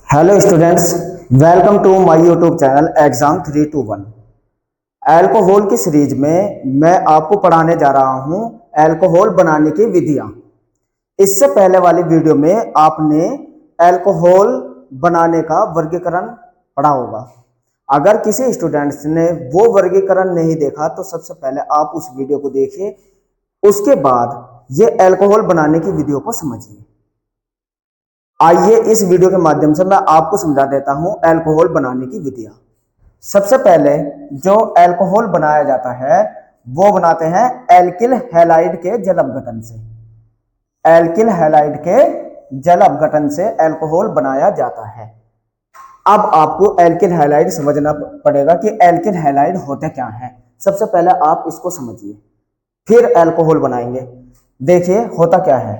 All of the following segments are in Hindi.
Hello students, welcome to my YouTube channel exam 321। Alcohol की सीरीज में मैं आपको पढ़ाने जा रहा हूं अल्कोहल बनाने की विधियां। इससे पहले वाली वीडियो में आपने अल्कोहल बनाने का वर्गीकरण पढ़ा होगा। अगर किसी स्टूडेंट्स ने वो वर्गीकरण नहीं देखा तो सबसे पहले आप उस वीडियो को देखिए, उसके बाद ये अल्कोहल बनाने की विधियों को समझिए। आइए इस वीडियो के माध्यम से मैं आपको समझा देता हूं अल्कोहल बनाने की विधियां। सबसे पहले जो अल्कोहल बनाया जाता है वो बनाते हैं एल्किल हैलाइड के जल अपघटन से। एल्किल हैलाइड के जल अपघटन से अल्कोहल बनाया जाता है। अब आपको एल्किल हैलाइड समझना पड़ेगा कि एल्किल हैलाइड होते क्या हैं। सबसे पहले आप इसको समझिए, फिर अल्कोहल बनाएंगे। देखिए होता क्या है,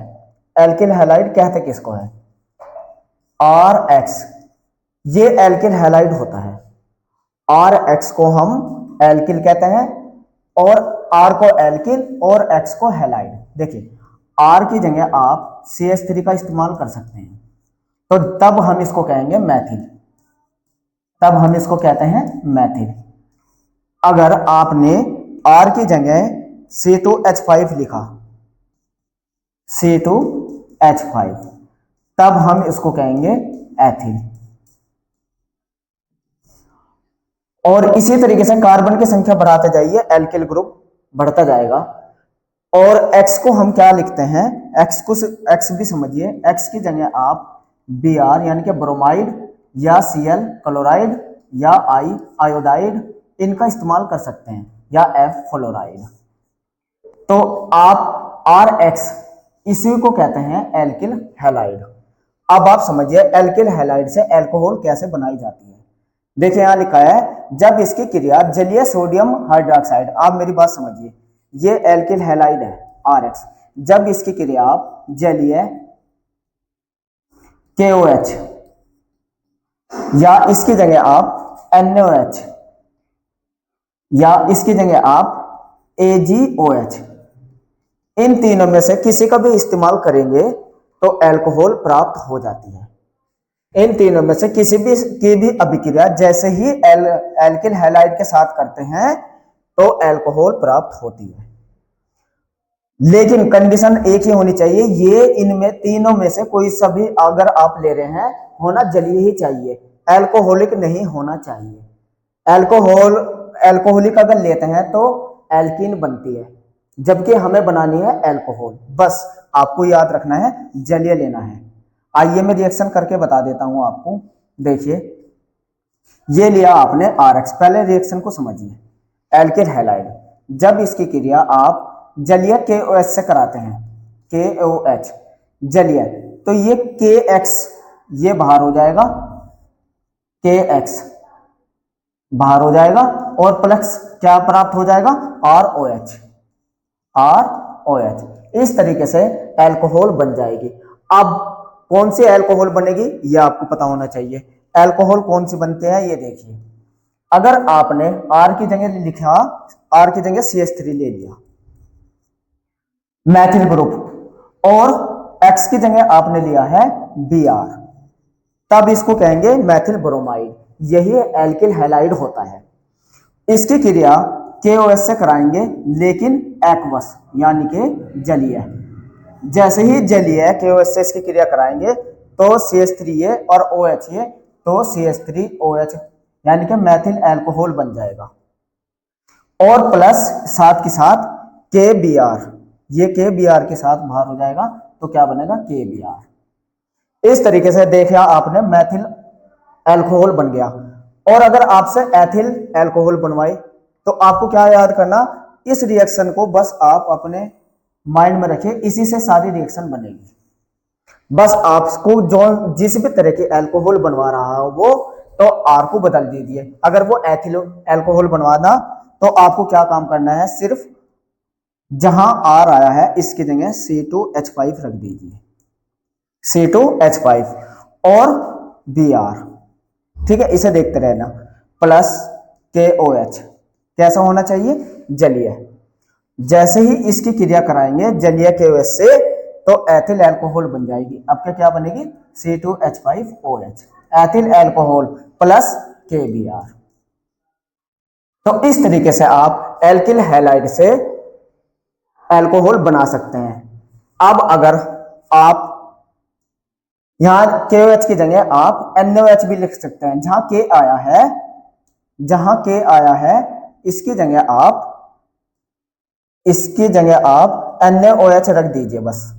एल्किल हैलाइड कहते किसको है? RH, ये एल्किल हैलाइड होता है। RH को हम एल्किल कहते हैं और R को एल्किल और X को हैलाइड। देखिए R की जगह आप CH3 का इस्तेमाल कर सकते हैं, तो तब हम इसको कहेंगे मैथिल। तब हम इसको कहते हैं मैथिल। अगर आपने R की जगह C2H5 लिखा, C2H5, तब हम इसको कहेंगे एथिल। और इसी तरीके से कार्बन की संख्या बढ़ाते जाइए, एल्किल ग्रुप बढ़ता जाएगा। और X को हम क्या लिखते हैं? X भी समझिए। X की जगह आप Br यानी कि ब्रोमाइड या Cl क्लोराइड या I आयोडाइड इनका इस्तेमाल कर सकते हैं, या F फ्लोराइड। तो आप RH इसी को कहते हैं एल्किल हैलाइड। अब आप समझिए एल्किल हैलाइड से अल्कोहल कैसे बनाई जाती है। देखिए यहां लिखा है, जब इसकी क्रिया जलीय सोडियम हाइड्रोक्साइड, आप मेरी बात समझिए, ये एल्किल हैलाइड है RH। जब इसकी क्रिया आप जलीय KOH या इसकी जगह आप NaOH या इसकी जगह आप AgOH, इन तीनों में से किसी का भी इस्तेमाल करेंगे तो अल्कोहल प्राप्त हो जाती है। इन तीनों में से किसी भी की भी अभिक्रिया जैसे ही एल्किल हैलाइड के साथ करते हैं तो अल्कोहल प्राप्त होती है। लेकिन कंडीशन एक ही होनी चाहिए, ये इनमें तीनों में से कोई सा भी अगर आप ले रहे हैं होना जलीय ही चाहिए, अल्कोहलिक नहीं होना चाहिए। अल्कोहलिक अगर लेते हैं तो एल्कीन बनती है, जबकि हमें बनानी है अल्कोहल। बस आपको याद रखना है, जलीय लेना है। आइए मैं रिएक्शन करके बता देता हूं आपको। देखिए ये लिया आपने RH, पहले रिएक्शन को समझिए। एल्किल हैलाइड, जब इसकी क्रिया आप जलीय KOH से कराते हैं, KOH जलीय, तो ये KX ये बाहर हो जाएगा, KX बाहर हो जाएगा और प्लस क्या प्राप्त हो जाएगा? ROH। इस तरीके से अल्कोहल बन जाएगी। अब कौन सी अल्कोहल बनेगी ये आपको पता होना चाहिए। अल्कोहल कौन सी बनते हैं ये देखिए। अगर आपने R की जगह लिखा, R की जगह CH3 ले लिया मैथिल ग्रुप, और X की जगह आपने लिया है Br, तब इसको कहेंगे मैथिल ब्रोमाइड। यही एल्किल हैलाइड होता है। इसकी क्रिया KOH से कराएंगे, लेकिन एक्वस यानी कि जलीय। जैसे ही जलीय KOH से इसकी क्रिया कराएंगे तो CH3 और OH, तो CH3OH यानी कि मैथिल अल्कोहल बन जाएगा। और प्लस साथ के साथ KBr, ये KBr के साथ बाहर हो जाएगा, तो क्या बनेगा? KBr। इस तरीके से देखा आपने मैथिल अल्कोहल बन गया। और अगर आपसे एथिल अल्कोहल बनवाए तो आपको क्या याद करना? इस रिएक्शन को बस आप अपने माइंड में रखिए, इसी से सारी रिएक्शन बनेगी। बस आपको जो जिस भी तरह के अल्कोहल बनवा रहा हो वो, तो R को बदल दीजिए। अगर वो एथिल अल्कोहल बनवाना तो आपको क्या काम करना है? सिर्फ जहां R आया है इसकी जगह C2H5 रख दीजिए, C2H5 और Br, ठीक है। इसे देखते रहना। प्लस KOH कैसा होना चाहिए? जलीय। जैसे ही इसकी क्रिया कराएंगे जलीय KOH से, तो एथिल अल्कोहल बन जाएगी। अब क्या बनेगी, C2H5OH, ethyl alcohol plus KBr। तो इस तरीके से आप एल्किल हैलाइड से अल्कोहल बना सकते हैं। अब अगर आप यहां KOH की जगह आप NOH भी लिख सकते हैं। जहां K आया है इसकी जगह आप NaOH रख दीजिए बस।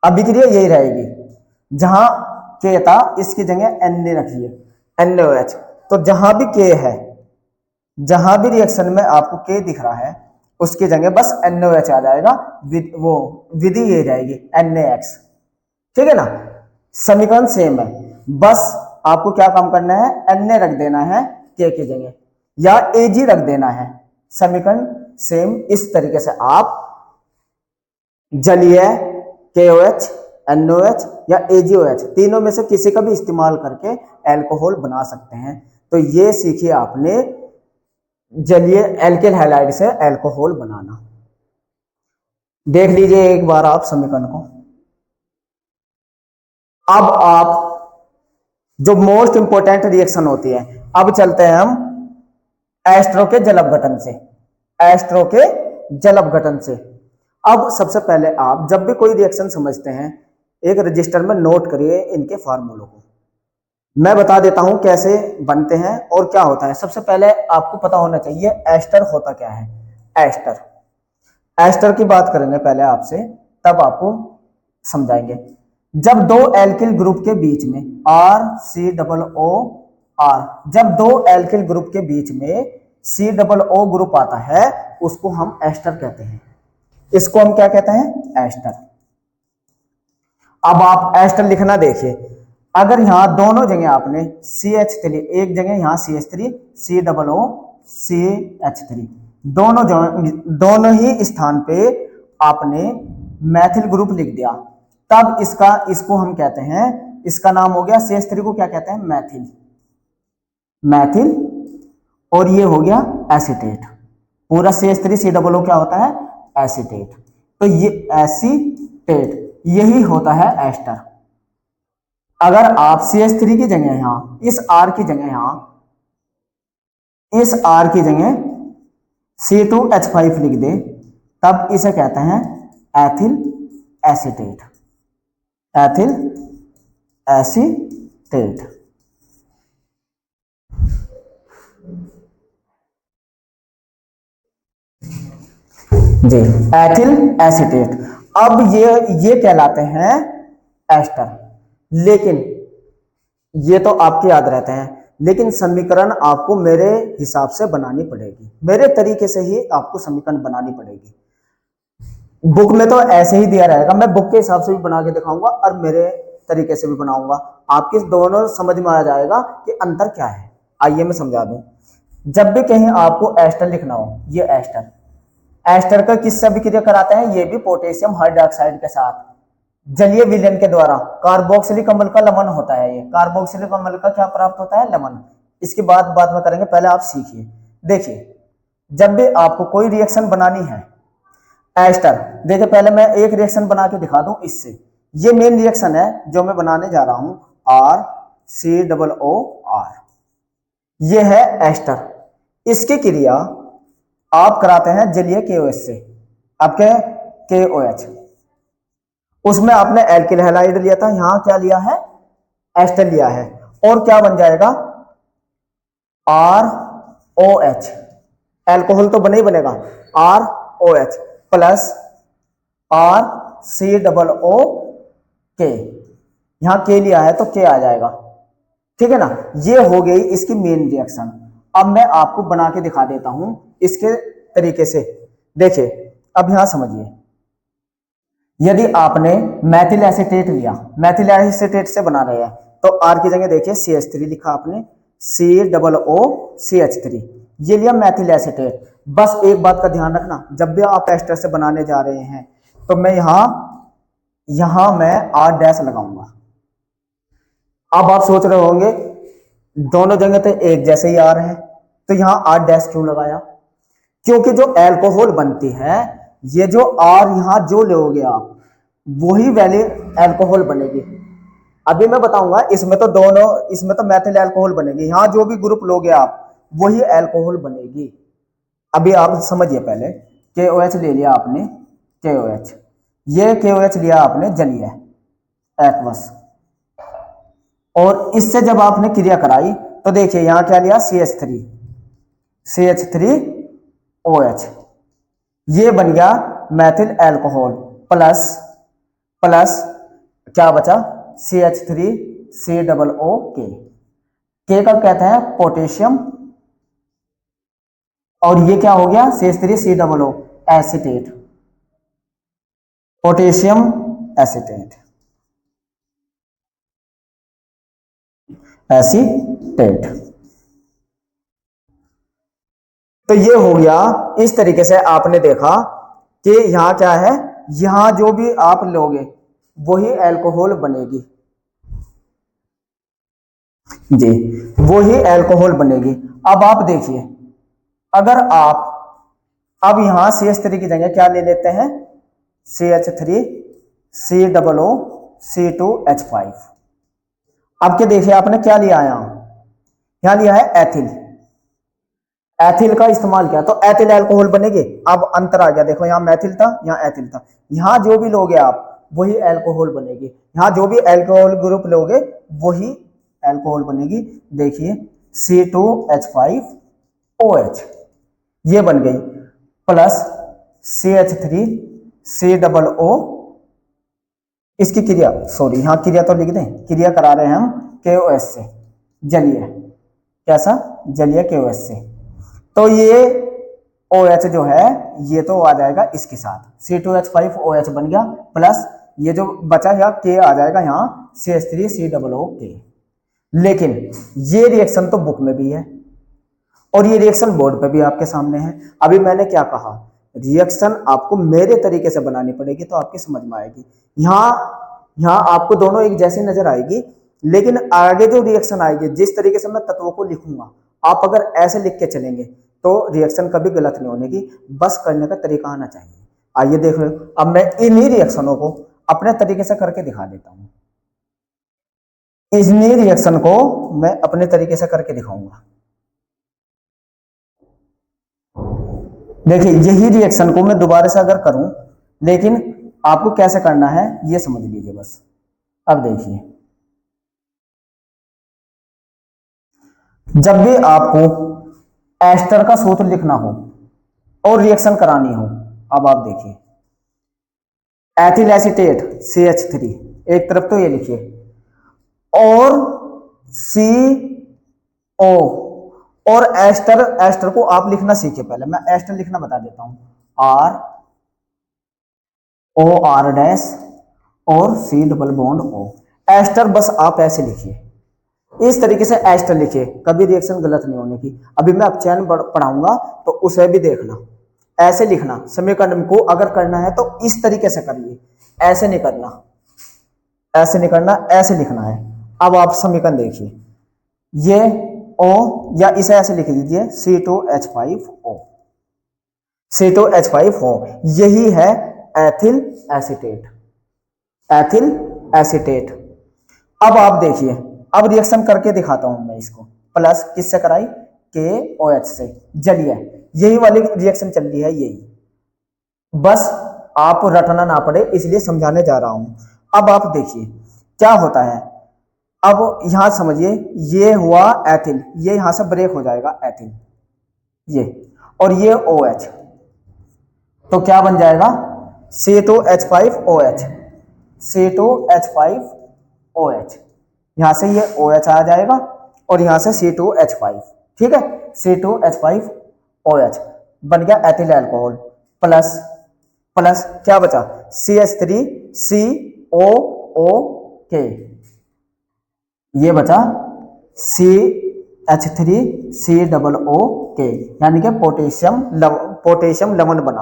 अभिक्रिया यही रहेगी, जहां K था इसकी जगह Na रखिए, NaOH। तो जहां भी K है, जहां भी रिएक्शन में आपको K दिख रहा है उसकी जगह बस NaOH आ जाएगा। वो विधि ये रहेगी NaX। ठीक है ना, समीकरण सेम है, बस आपको क्या काम करना है, Na रख देना है K की जगह या Ag रख देना है। समीकरण सेम। इस तरीके से आप जलीय KOH, NOH या AgOH तीनों में से किसी का भी इस्तेमाल करके अल्कोहल बना सकते हैं। तो ये सीखिए आपने जलीय एल्किल हैलाइड से अल्कोहल बनाना। देख लीजिए एक बार आप समीकरण को। अब आप जो मोस्ट इंपोर्टेंट रिएक्शन होती है, अब चलते हैं हम एस्ट्रो के जल अपघटन से। अब सबसे पहले आप जब भी कोई रिएक्शन समझते हैं, एक रजिस्टर में नोट करिए इनके फार्मूलों को। मैं बता देता हूं कैसे बनते हैं और क्या होता है। सबसे पहले आपको पता होना चाहिए एस्टर होता क्या है। एस्टर की बात करेंगे पहले आपसे, तब आपको समझाएंगे। जब दो एल्किल ग्रुप के बीच में जब दो एल्किल ग्रुप के बीच में COO ग्रुप आता है, उसको हम एस्टर कहते हैं। इसको हम क्या कहते हैं, एस्टर। अब आप एस्टर लिखना देखिए। अगर यहां दोनों जगह आपने CH3, एक जगह यहां CH3, COO CH3, दोनों ही स्थान पे आपने मैथिल ग्रुप लिख दिया, तब इसको हम कहते हैं, इसका नाम हो गया CH3 को क्या कहते हैं, मैथिल, और ये हो गया एसीटेट। पूरा CH3 COO क्या होता है, एसीटेट। तो ये एसीटेट यही होता है एस्टर। अगर आप CH3 की जगह यहां इस R की जगह C2H5 लिख दे, तब इसे कहते हैं एथिल एसीटेट। जी, एथिल एसीटेट। अब ये कहलाते हैं एस्टर। लेकिन ये तो आपके याद रहते हैं, लेकिन समीकरण आपको मेरे हिसाब से बनानी पड़ेगी, मेरे तरीके से ही आपको समीकरण बनानी पड़ेगी। बुक में तो ऐसे ही दिया रहेगा, मैं बुक के हिसाब से भी बना के दिखाऊंगा और मेरे तरीके से भी बनाऊंगा। आपके दोनों समझ में आ जाएगा कि अंतर क्या है। आइए मैं समझा दूं। जब भी कहीं आपको एस्टर लिखना हो, ये एस्टर का किससे अभिक्रिया कराते हैं, ये भी पोटेशियम हाइड्रोक्साइड के साथ जलीय विलयन के द्वारा। कार्बोक्सिलिक अम्ल का लवण होता है ये। कार्बोक्सिलिक अम्ल का क्या प्राप्त होता है, लवण। इसकी बाद में करेंगे, पहले आप सीखिए। देखिए, जब भी आपको कोई रिएक्शन बनानी है एस्टर, देखिए पहले मैं एक रिएक्शन बना के दिखा दूं इससे। ये मेन रिएक्शन है जो मैं बनाने जा रहा हूं, RCOOR। ये है एस्टर। इसकी क्रिया आप कराते हैं जलीय KOH से। आपके KOH, उसमें आपने एल्किल हैलाइड लिया था, यहां क्या लिया है, एस्टर लिया है, और क्या बन जाएगा, ROH। एल्कोहल तो बने ही बनेगा, ROH प्लस RCOOK। यहां K लिया है तो K आ जाएगा। ठीक है ना, ये हो गई इसकी मेन रिएक्शन। अब मैं आपको बना के दिखा देता हूं इसके तरीके से। देखिए, अब यहां समझिए, यदि आपने मैथिल एसीटेट लिया, मैथिल एसीटेट से बना रहे हैं, तो R की जगह देखिए CH3 लिखा आपने, COOCH3, ये लिया मैथिल एसीटेट। बस एक बात का ध्यान रखना, जब भी आप एस्टर से बनाने जा रहे हैं तो मैं यहां मैं R' लगाऊंगा। अब आप सोच रहे होंगे दोनों जगह तो एक जैसे ही R है, तो यहां R' क्यों लगाया, क्योंकि जो अल्कोहल बनती है, ये जो R यहां जो लोगे आप, वही वैलिड अल्कोहल बनेगी। अभी मैं बताऊंगा, इसमें तो दोनों, इसमें तो मैथिल अल्कोहल बनेगी, यहां जो भी ग्रुप लोगे आप वही अल्कोहल बनेगी। अभी आप समझिए, पहले KOH ले लिया आपने, KOH, ये KOH लिया आपने जलीय एक्वस, और इससे जब आपने क्रिया कराई तो देखिए यहां क्या लिया, CH3OH, ये बन गया मैथिल अल्कोहल, प्लस प्लस क्या बचा, CH3COOK, के का कहते हैं पोटेशियम, और ये क्या हो गया, CH3COO acetate, potassium acetate, acetate. तो ये हो गया, इस तरीके से आपने देखा कि यहां क्या है, यहां जो भी आप लोगे वही अल्कोहल बनेगी जी, वही अल्कोहल बनेगी। अब आप देखिए, अगर आप अब यहां CH3 की जगह क्या ले लेते हैं, CH3COOC2H5। अब क्या देखिए आपने क्या लिया, यहां लिया है एथिल, एथिल का इस्तेमाल किया तो एथिल अल्कोहल बनेगी। अब अंतर आ गया, देखो यहां मैथिल था, यहां एथिल था, यहां जो भी लोगे आप वही अल्कोहल बनेगी, यहां जो भी अल्कोहल ग्रुप लोगे वही अल्कोहल बनेगी। देखिए C2H5OH ये बन गई, प्लस CH3COO, इसकी क्रिया, सॉरी यहां क्रिया तो लिख दें, क्रिया करा रहे हैं हम KOH से, जलीय, कैसा, जलीय KOH से, तो ये OH जो है ये तो आ जाएगा इसके साथ, C2H5OH बन गया, प्लस ये जो बचा है K आ जाएगा यहाँ CH3COOK। लेकिन ये रिएक्शन तो बुक में भी है और ये रिएक्शन बोर्ड पे भी आपके सामने है। अभी मैंने क्या कहा, रिएक्शन आपको मेरे तरीके से बनानी पड़ेगी तो आपकी समझ में आएगी। यहाँ आपको दोनों एक जैसी नजर आएगी, लेकिन आगे जो रिएक्शन आएगी, जिस तरीके से मैं तत्वों को लिखूंगा, आप अगर ऐसे लिख के चलेंगे तो रिएक्शन कभी गलत नहीं होने की, बस करने का तरीका आना चाहिए। आइए देख लो, अब मैं इन्हीं रिएक्शनों को अपने तरीके से करके दिखा देता हूं, इन्हीं रिएक्शन को मैं अपने तरीके से करके दिखाऊंगा। देखिए यही रिएक्शन को मैं दोबारा से अगर करूं, लेकिन आपको कैसे करना है ये समझ लीजिए बस। अब देखिए, जब भी आपको एस्टर का सूत्र लिखना हो और रिएक्शन करानी हो, अब आप देखिए एथिल एसीटेट CH3 एक तरफ तो ये लिखिए, और CO, और एस्टर को आप लिखना सीखिए। पहले मैं एस्टर लिखना बता देता हूं, ROR डैश और C double bond O, ester बस आप ऐसे लिखिए, इस तरीके से एस्टर लिखिए, कभी रिएक्शन गलत नहीं होने की। अभी मैं अपचयन पढ़ाऊंगा तो उसे भी देखना, ऐसे लिखना। समीकरण को अगर करना है तो इस तरीके से करिए, ऐसे नहीं करना, ऐसे नहीं करना, ऐसे लिखना है। अब आप समीकरण देखिए, ये O, या इसे ऐसे लिख दीजिए C2H5O, C2H5O, यही है एथिल एसीटेट, एथिल एसीटेट। अब आप देखिए, अब रिएक्शन करके दिखाता हूं मैं इसको, प्लस किससे कराई, KOH से, जलीय, यही वाली रिएक्शन चल रही है, यही, बस आप रटना ना पड़े इसलिए समझाने जा रहा हूं। अब आप देखिए क्या होता है, अब यहां समझिए, ये हुआ एथिल, ये यहां से ब्रेक हो जाएगा एथिल, ये, और ये OH, तो क्या बन जाएगा, C2H5OH, C2H5OH, यहां से ये OH आ जाएगा और यहां से C2H5, ठीक है, C2H5OH बन गया एथिल अल्कोहल, प्लस प्लस क्या बचा, CH3COOK, ये बचा CH3COOK, यानी कि पोटेशियम लवण बना,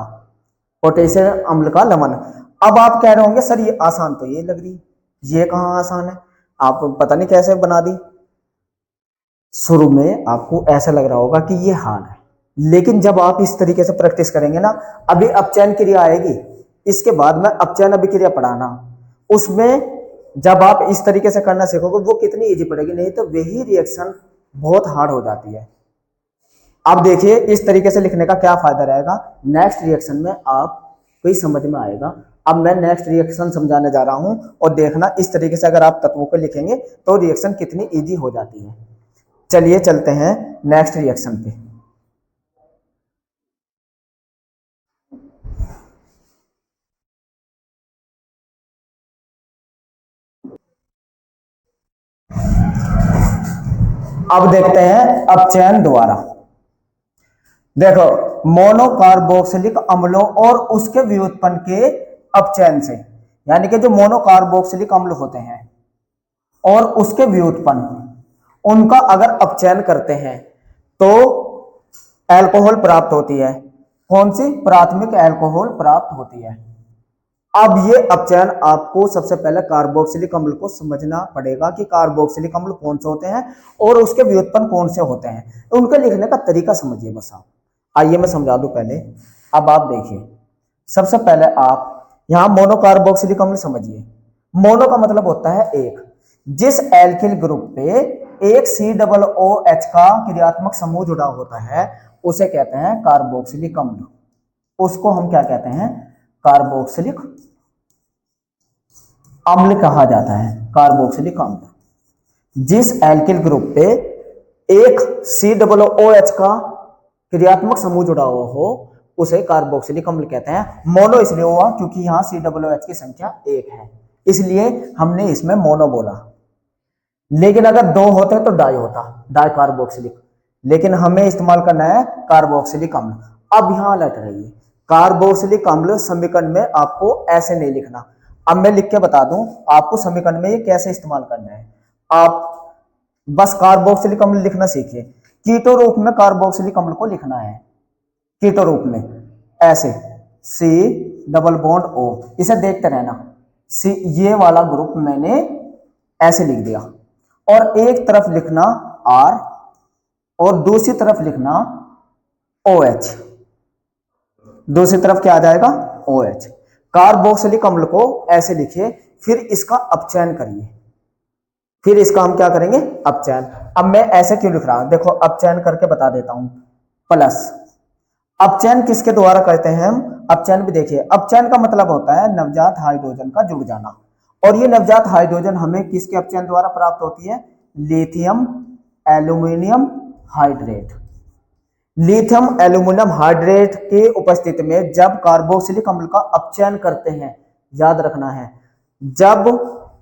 पोटेशियम अम्ल का लवण। अब आप कह रहे होंगे सर ये आसान तो ये लग रही, ये कहां आसान है, आप पता नहीं कैसे बना दी। शुरू में आपको ऐसा लग रहा होगा कि ये हार्ड है, लेकिन जब आप इस तरीके से प्रैक्टिस करेंगे ना, अभी अपचयन क्रिया आएगी, इसके बाद में अपचयन अभिक्रिया पढ़ाना, उसमें जब आप इस तरीके से करना सीखोगे वो कितनी इजी पड़ेगी, नहीं तो वही रिएक्शन बहुत हार्ड हो जाती है। अब देखिए इस तरीके से लिखने का क्या फायदा रहेगा, नेक्स्ट रिएक्शन में आपको समझ में आएगा। अब मैं नेक्स्ट रिएक्शन समझाने जा रहा हूं और देखना इस तरीके से अगर आप तत्वों को लिखेंगे तो रिएक्शन कितनी इजी हो जाती है। चलिए चलते हैं नेक्स्ट रिएक्शन पे। अब देखते हैं अपचयन द्वारा। देखो मोनोकार्बोक्सिलिक अम्लों और उसके व्युत्पन्न के अपचयन से, यानी कि जो मोनोकार्बोक्सिलिक अम्ल होते हैं और उसके व्युत्पन्न उनका अगर अपचयन करते हैं तो अल्कोहल प्राप्त होती है। कौन सी? प्राथमिक अल्कोहल प्राप्त होती है। अब ये अपचयन आपको सबसे पहले कार्बोक्सिलिक अम्ल को समझना पड़ेगा कि कार्बोक्सिलिक अम्ल कौन से होते हैं और उसके व्युत्पन्न कौन से होते हैं, उनके लिखने का तरीका समझिए बस आप। आइए मैं समझा दूं पहले। अब आप देखिए, सबसे पहले आप यहां मोनोकार्बोक्सिलिक अम्ल समझिए। मोनो का मतलब होता है एक। जिस एल्किल ग्रुप पे एक COOH का क्रियात्मक समूह जुड़ा होता है उसे कहते हैं कार्बोक्सिलिक अम्ल। उसको हम क्या कहते हैं? कार्बोक्सिलिक अम्ल कहा जाता है, कार्बोक्सिलिक अम्ल। जिस एल्किल ग्रुप पे एक COOH का क्रियात्मक समूह जुड़ा हुआ हो उसे कार्बोक्सिलिक अम्ल कहते हैं। मोनो इसलिए हुआ क्योंकि यहां COOH की संख्या एक है, इसलिए हमने इसमें मोनो बोला। लेकिन अगर दो होते तो डाई होता, डाई कार्बोक्सिलिक। लेकिन हमें इस्तेमाल करना है कार्बोक्सिलिक अम्ल। अब यहां लट रही है, कार्बोक्सिलिक अम्ल समीकरण में आपको ऐसे नहीं लिखना। अब मैं लिख के बता दूं आपको समीकरण में ये कैसे इस्तेमाल करना है। आप बस कार्बोक्सिलिक अम्ल लिखना सीखिए। कीटो रूप में कार्बोक्सिलिक अम्ल को लिखना है, कीटो रूप में ऐसे C+O। इसे देखते रहना। सी ये वाला ग्रुप मैंने ऐसे लिख दिया और एक तरफ लिखना R और दूसरी तरफ लिखना OH। दूसरी तरफ क्या आ जाएगा? OH। कार्बोक्सिलिक अम्ल को ऐसे लिखिए, फिर इसका अपचयन करिए, फिर इसका हम क्या करेंगे? अपचयन। अब मैं ऐसे क्यों लिख रहा हूं, देखो अपचयन करके बता देता हूं। प्लस अपचयन किसके द्वारा करते हैं हम? अपचयन भी देखिए, अपचयन का मतलब होता है नवजात हाइड्रोजन का जुड़ जाना, और ये नवजात हाइड्रोजन हमें किसके अपचयन द्वारा प्राप्त होती है? Lithium aluminium hydrate. Lithium aluminium hydrate की उपस्थिति में जब कार्बोक्सिलिक अम्ल का अपचयन करते हैं, याद रखना है, जब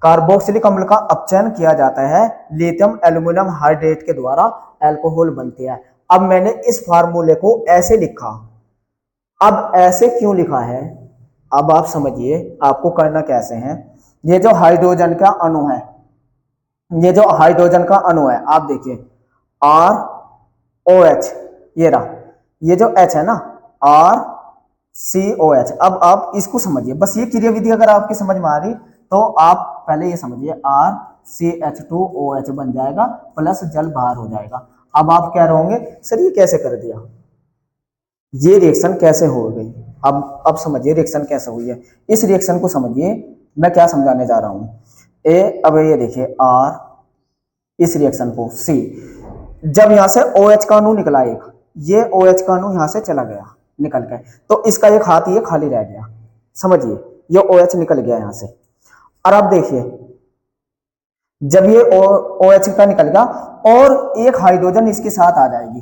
कार्बोक्सिलिक अम्ल का अपचयन किया जाता है लिथियम एल्यूमिनियम हाइड्रेट के द्वारा अल्कोहल बनती है। अब मैंने इस फार्मूले को ऐसे लिखा। अब ऐसे क्यों लिखा है अब आप समझिए, आपको करना कैसे है। ये जो हाइड्रोजन का अणु है, ये जो हाइड्रोजन का अणु है, आप देखिए ROH, ये रहा, ये जो H है ना RCOH। अब आप इसको समझिए, बस ये क्रिया विधि अगर आपकी समझ में आ रही तो आप पहले ये समझिए RCH2OH बन जाएगा, प्लस जल बाहर हो जाएगा। अब आप कह रहे होंगे सर ये कैसे कर दिया, ये रिएक्शन कैसे हो गई? अब समझिए रिएक्शन कैसे हुई है। इस रिएक्शन को समझिए, मैं क्या समझाने जा रहा हूं। अब ये देखिए R, इस रिएक्शन को C, जब यहां से OH का अणु निकला एक, ये OH का अणु यहां से चला गया निकल के, तो इसका एक हाथ ये खाली रह गया, समझिए ये OH निकल गया यहां से। और अब देखिए जब ये OH का निकल गया और एक हाइड्रोजन इसके साथ आ जाएगी,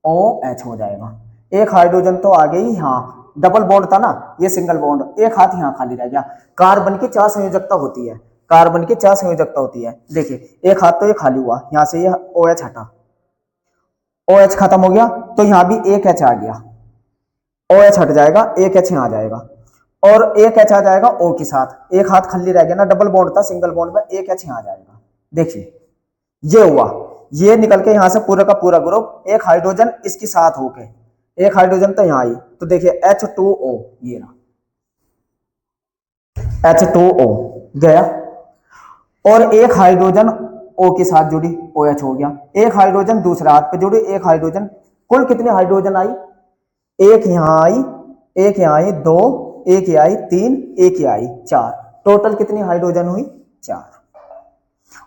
OH हो जाएगा। एक हाइड्रोजन तो आ गई, यहाँ डबल बॉन्ड था ना, ये सिंगल बॉन्ड, एक हाथ यहाँ खाली रह गया। कार्बन की 4 संयोजकता होती है, कार्बन की 4 संयोजकता होती है। देखिए एक हाथ तो ये खाली हुआ, यहां से ये OH हटा, OH खत्म हो गया तो यहां भी एक H आ गया, OH हट जाएगा, एक H यहाँ आ जाएगा और एक H आ जाएगा O के साथ। एक हाथ खाली रह गया ना, डबल बॉन्ड था, सिंगल बॉन्ड में एक H यहाँ आ जाएगा। देखिए ये हुआ, ये निकल के यहां से पूरा का पूरा ग्रुप, एक हाइड्रोजन इसके साथ होके, एक हाइड्रोजन तो यहां आई, तो देखिए H2O, ये रहा H2O गया, और एक हाइड्रोजन O के साथ जुड़ी, OH हो गया। एक हाइड्रोजन दूसरे हाथ पे जुड़ी, एक हाइड्रोजन, कुल कितने हाइड्रोजन आई? एक यहां आई, एक यहां आई, 2 एक ये आई 3, एक ये आई 4, टोटल कितनी हाइड्रोजन हुई 4।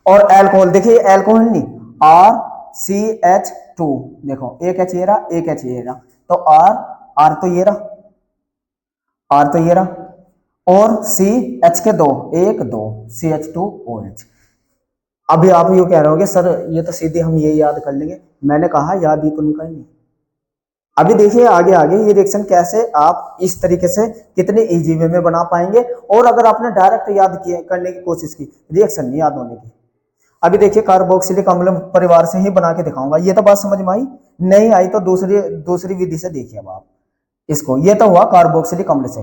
और अल्कोहल देखिए, अल्कोहल नहीं, RCH2, देखो एक एच ये रहा, एक एच ये रहा, तो आर तो ये रहा, आर तो ये रहा, और सी एच के दो, एक दो, CH2OH। अभी आप ये कह रहे होगे सर ये तो सीधे हम ये याद कर लेंगे, मैंने कहा याद ही तो नहीं करनी। अभी देखिए आगे आगे ये रिएक्शन कैसे आप इस तरीके से कितने इजी वे में बना पाएंगे, और अगर आपने डायरेक्ट याद किए करने की कोशिश की, रिएक्शन नहीं याद होने की। अभी देखिए कार्बोक्सिलिक अम्ल परिवार से ही बना के दिखाऊंगा। ये तो बात समझ में आई, नहीं आई तो दूसरी विधि से देखिए अब आप इसको। ये तो हुआ कार्बोक्सिलिक अम्ल से।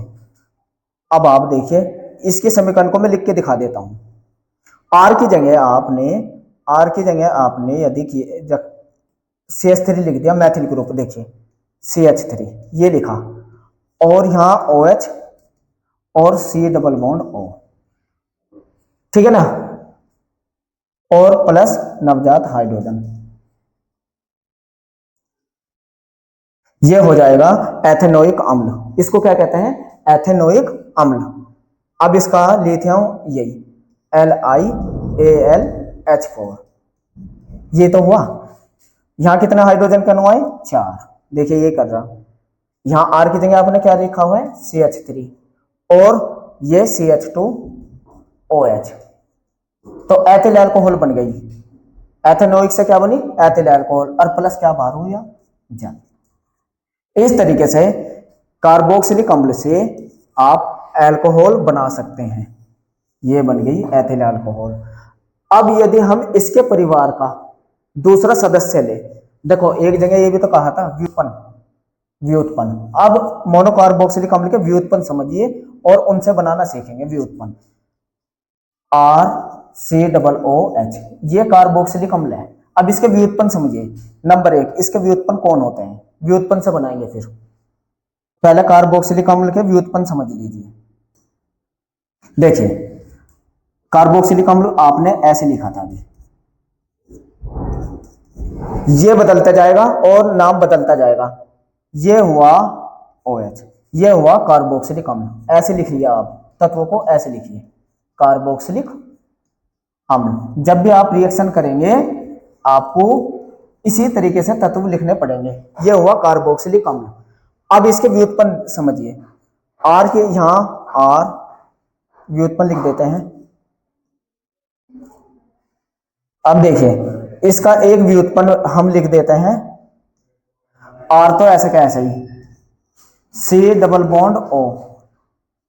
अब आप देखिए इसके समीकरण को मैं लिख के दिखा देता हूं। आर की जगह आपने यदि CH3 लिख दिया मैथिल ग्रुप, देखिए CH3 ये लिखा, और यहां OH और C डबल बॉन्ड O, ठीक है ना, और प्लस नवजात हाइड्रोजन, ये हो जाएगा एथेनोइक अम्ल। इसको क्या कहते हैं, एथेनोइक अम्ल। अब इसका लिथियम यही LiAlH4, ये तो हुआ। यहां कितना हाइड्रोजन का अणु है 4, देखिए ये कर रहा। यहां R की जगह आपने क्या लिखा हुआ है CH3, और ये CH2OH, तो एथिल अल्कोहल बन गई। एथेनोइक से क्या बनी एथिल अल्कोहल, और प्लस क्या बाहर हो गया जल। इस तरीके से कार्बोक्सिलिक अम्ल से आप अल्कोहल बना सकते हैं, ये बन गई एथिल अल्कोहल। अब यदि हम इसके परिवार का दूसरा सदस्य ले, देखो एक जगह ये भी तो कहा था व्युत्पन्न। अब मोनोकार्बोक्सिलिक अम्ल के व्युत्पन्न समझिए और उनसे बनाना सीखेंगे व्युत्पन्न। RCOOH ये कार्बोक्सिलिक अम्ल है। अब इसके व्युत्पन्न समझिए। नंबर 1, इसके व्युत्पन्न कौन होते हैं, व्युत्पन्न से बनाएंगे। फिर पहले कार्बोक्सिलिक अम्ल के व्युत्पन्न समझ लीजिए। देखिए कार्बोक्सिलिक अम्ल आपने ऐसे लिखा था, अभी ये बदलता जाएगा और नाम बदलता जाएगा। ये हुआ OH, ये हुआ कार्बोक्सिलिक अम्ल। ऐसे लिख लिया आप तत्वों को, ऐसे लिखिए कार्बोक्सिलिक अम्ल। जब भी आप रिएक्शन करेंगे आपको इसी तरीके से तत्व लिखने पड़ेंगे। ये हुआ कार्बोक्सिलिक अम्ल। अब इसके व्युत्पन्न समझिए। R के यहां R व्युत्पन्न लिख देते हैं। अब देखिए इसका एक व्युत्पन्न हम लिख देते हैं, R तो ऐसे का ऐसे ही, C डबल बॉन्ड O।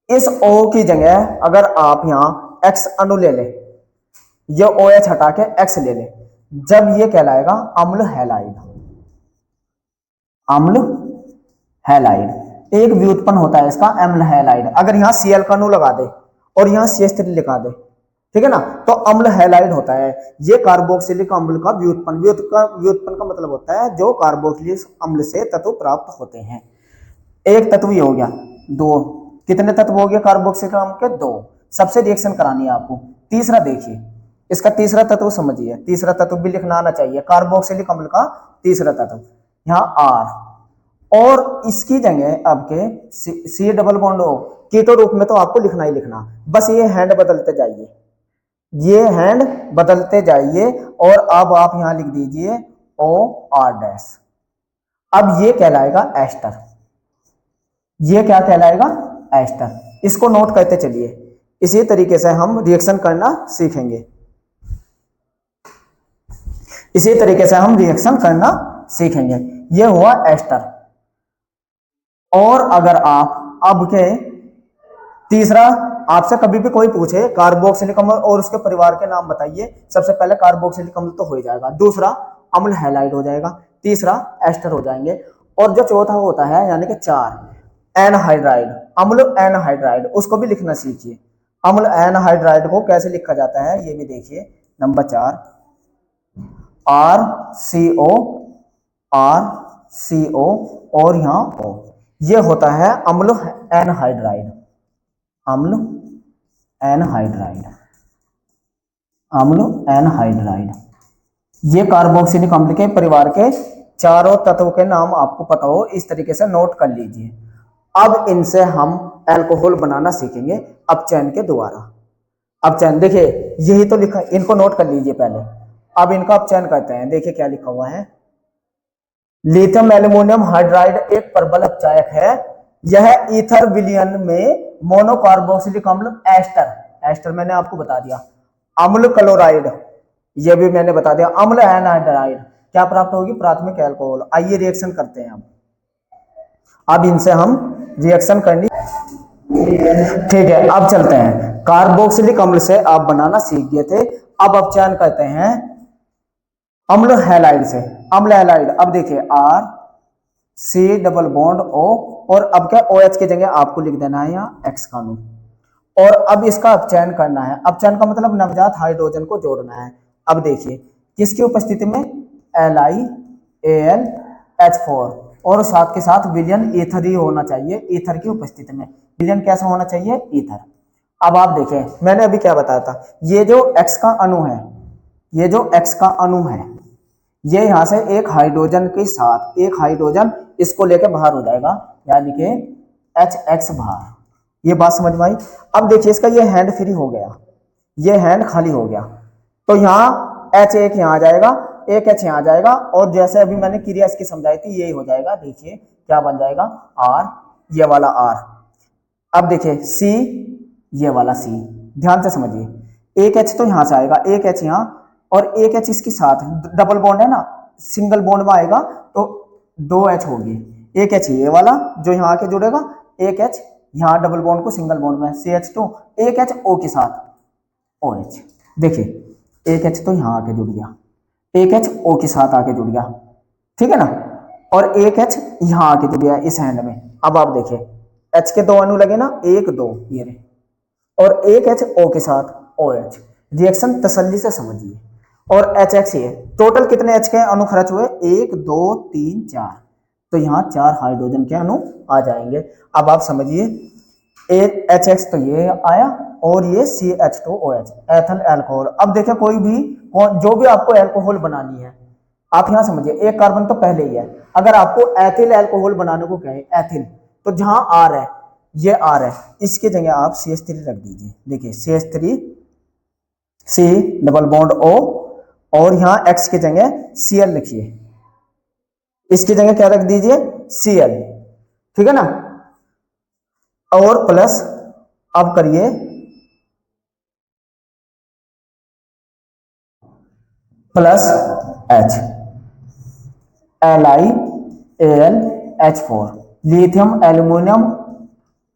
इस O की जगह अगर आप यहां X अणु ले ले, ये OH हटा के X ले ले, जब ये कहलाएगा अम्ल हैलाइड। अम्ल हैलाइड एक व्युत्पन्न होता है इसका अम्ल हैलाइड। अगर यहां Cl का अणु लगा दे और यहां CH3 लिखा दे, ठीक है ना, तो अम्ल हैलाइड होता है। ये कार्बोक्सिलिक अम्ल का व्युत्पन्न का मतलब होता है जो कार्बोक्सिलिक अम्ल से तत्व प्राप्त होते हैं। एक तत्व ही हो गया, दो कितने तत्व हो गए कार्बोक्सिलिक अम्ल के, दो। सबसे रिएक्शन करानी है आपको। तीसरा देखिए, इसका तीसरा तत्व समझिए, तीसरा तत्व भी लिखना आना चाहिए कार्बोक्सिलिक अम्ल का तीसरा तत्व, यहाँ R, और इसकी जगह आपके C डबल बॉन्ड O। कीटो रूप में तो आपको लिखना ही लिखना, बस ये हैंड बदलते जाइए, ये हैंड बदलते जाइए, और अब आप यहां लिख दीजिए OR-। अब ये कहलाएगा एस्टर। ये क्या कहलाएगा एस्टर। इसको नोट करते चलिए। इसी तरीके से हम रिएक्शन करना सीखेंगे, इसी तरीके से हम रिएक्शन करना सीखेंगे। ये हुआ एस्टर। और अगर आप अब के तीसरा, आपसे कभी भी कोई पूछे कार्बोक्सिलिक अम्ल और उसके परिवार के नाम बताइए, सबसे पहले कार्बोक्सिलिक अम्ल तो हो जाएगा, दूसरा अम्ल हैलाइड हो जाएगा, तीसरा एस्टर हो जाएंगे, और जो चौथा होता है यानी कि 4 एनहाइड्राइड, अम्ल एनहाइड्राइड, उसको भी लिखना सीखिए। अम्ल एनहाइड्राइड को कैसे लिखा जाता है ये भी देखिए। नंबर 4 RCO और यहाँ O, ये होता है अम्ल एनहाइड्राइड। अम्ल एनहाइड्राइड, अम्ल एनहाइड्राइड। ये कार्बोक्सिलिक अम्ल के परिवार के चारों तत्वों के नाम आपको पता हो, इस तरीके से नोट कर लीजिए। अब इनसे हम अल्कोहल बनाना सीखेंगे अपचयन के द्वारा। अपचयन देखिए यही तो लिखा, इनको नोट कर लीजिए पहले। अब इनका अपचयन करते हैं, देखिए क्या लिखा हुआ है। लिथियम एल्यूमिनियम हाइड्राइड एक प्रबल अपचायक है। यह ईथर विलयन में मोनोकार्बोक्सिलिक अम्ल एस्टर, एस्टर मैंने आपको बता दिया, अम्ल क्लोराइड ये भी मैंने बता दिया, अम्ल एनहाइड्राइड क्या प्राप्त होगी, प्राथमिक अल्कोहल। आइए रिएक्शन करते हैं। अब इनसे हम रिएक्शन करनी, ठीक है। अब चलते हैं, कार्बोक्सिलिक अम्ल से आप बनाना सीख गए थे। अब अपचयन करते हैं अम्ल हैलाइड से, अम्ल हैलाइड। अब देखिए R C double bond O, और अब क्या OH की जगह आपको लिख देना है यहाँ एक्स कानून। और अब इसका अपचयन करना है। अपचयन का मतलब नवजात हाइड्रोजन को जोड़ना है। अब देखिए किसकी उपस्थिति में, LiAlH4, और साथ के साथ विलयन ईथर ही होना चाहिए, ईथर की उपस्थिति में। विलयन कैसा होना चाहिए, ईथर। अब आप देखें मैंने अभी क्या बताया था, ये जो X का अणु है, ये जो X का अणु है, ये यहां से एक हाइड्रोजन के साथ, एक हाइड्रोजन इसको लेकर बाहर हो जाएगा, यानी कि HX बाहर। ये बात समझ में आई। अब देखिए इसका ये हैंड फ्री हो गया, ये हैंड खाली हो गया, तो यहाँ H एक यहाँ आ जाएगा, एक H यहाँ आ जाएगा, और जैसे अभी मैंने क्रिया इसकी समझाई थी यही हो जाएगा। देखिए क्या बन जाएगा, R, ये वाला R। अब देखिए C, ये वाला C, ध्यान से समझिए। एक H तो यहां से आएगा, एक H यहाँ, और एक H इसके साथ डबल बॉन्ड है ना, सिंगल बॉन्ड में आएगा तो 2H होगी। एक H ये वाला जो यहाँ आके जुड़ेगा, एक H यहाँ डबल बॉन्ड को सिंगल बॉन्ड में CH2, एक H O के साथ OH। देखिए एक H तो यहाँ आके जुड़ गया, एक H O के साथ आके जुड़ गया, ठीक है ना, और एक H यहाँ आके जुड़ गया इस हैंड में। अब आप देखिए H के दो अणु लगे ना, एक दो ये रहे, और एक H O के साथ OH। रिएक्शन तसल्ली से समझिए, और HX ये टोटल कितने H के अणु खर्च हुए, 1 2 3 4, तो यहाँ 4 हाइड्रोजन के अणु आ जाएंगे। अब आप समझिए HX तो ये आया, और ये CH2OH एथल अल्कोहल। अब देखिए कोई भी जो भी आपको अल्कोहल बनानी है, आप यहाँ समझिए एक कार्बन तो पहले ही है। अगर आपको एथिल अल्कोहल बनाने को कहे, एथिल, तो जहां R है, ये R है, इसकी जगह आप CH3 रख दीजिए। देखिए CH3 C double bond O, और यहाँ X की जगह Cl लिखिए, इसकी जगह क्या रख दीजिए, Cl, ठीक है ना, और प्लस अब करिए plus H, LiAlH4 lithium aluminium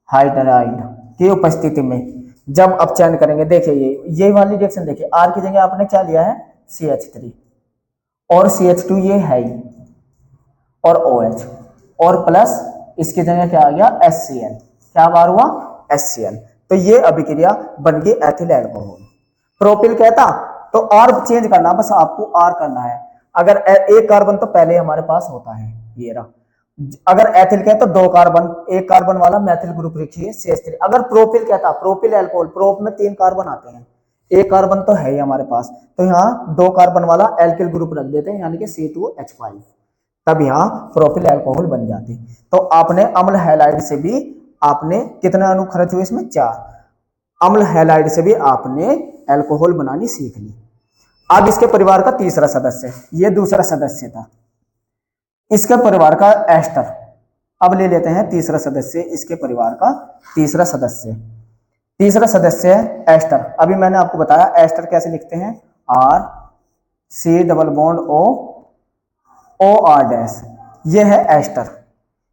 hydride की उपस्थिति में जब अपचयन करेंगे। देखिए ये वाली रिएक्शन देखिए, R की जगह आपने क्या लिया है, CH3, और CH2 ये है ही, और OH, और प्लस इसकी जगह क्या आ गया, HCl, क्या बार हुआ, HCl। तो ये अभिक्रिया बन गई एथिल अल्कोहल। प्रोपिल कहता तो R चेंज करना, बस आपको R करना है। अगर एक कार्बन तो पहले हमारे पास होता है, ये रहा। अगर एथिल कहता तो 2 कार्बन, एक कार्बन वाला मैथिल ग्रुप लिखिए CH3। अगर प्रोपिल कहता, प्रोपिल अल्कोहल, प्रोप में 3 कार्बन आते हैं, एक कार्बन तो है ही हमारे पास, तो यहाँ 2 कार्बन वाला एल्किल ग्रुप रख देते हैं, यानी कि C2H5, तब यहाँ प्रोपिल अल्कोहल बन जाती। तो आपने अम्ल हैलाइड से भी आपने कितने अणु खर्च हुए इसमें, 4। अम्ल हैलाइड से भी आपने अल्कोहल बनानी सीख ली। अब इसके परिवार का तीसरा सदस्य, ये दूसरा सदस्य था, इसके परिवार का एस्टर। अब ले लेते हैं तीसरा सदस्य, इसके परिवार का तीसरा सदस्य। तीसरा सदस्य है एस्टर। अभी मैंने आपको बताया एस्टर कैसे लिखते हैं, R C double bond O O R dash, ये है एस्टर।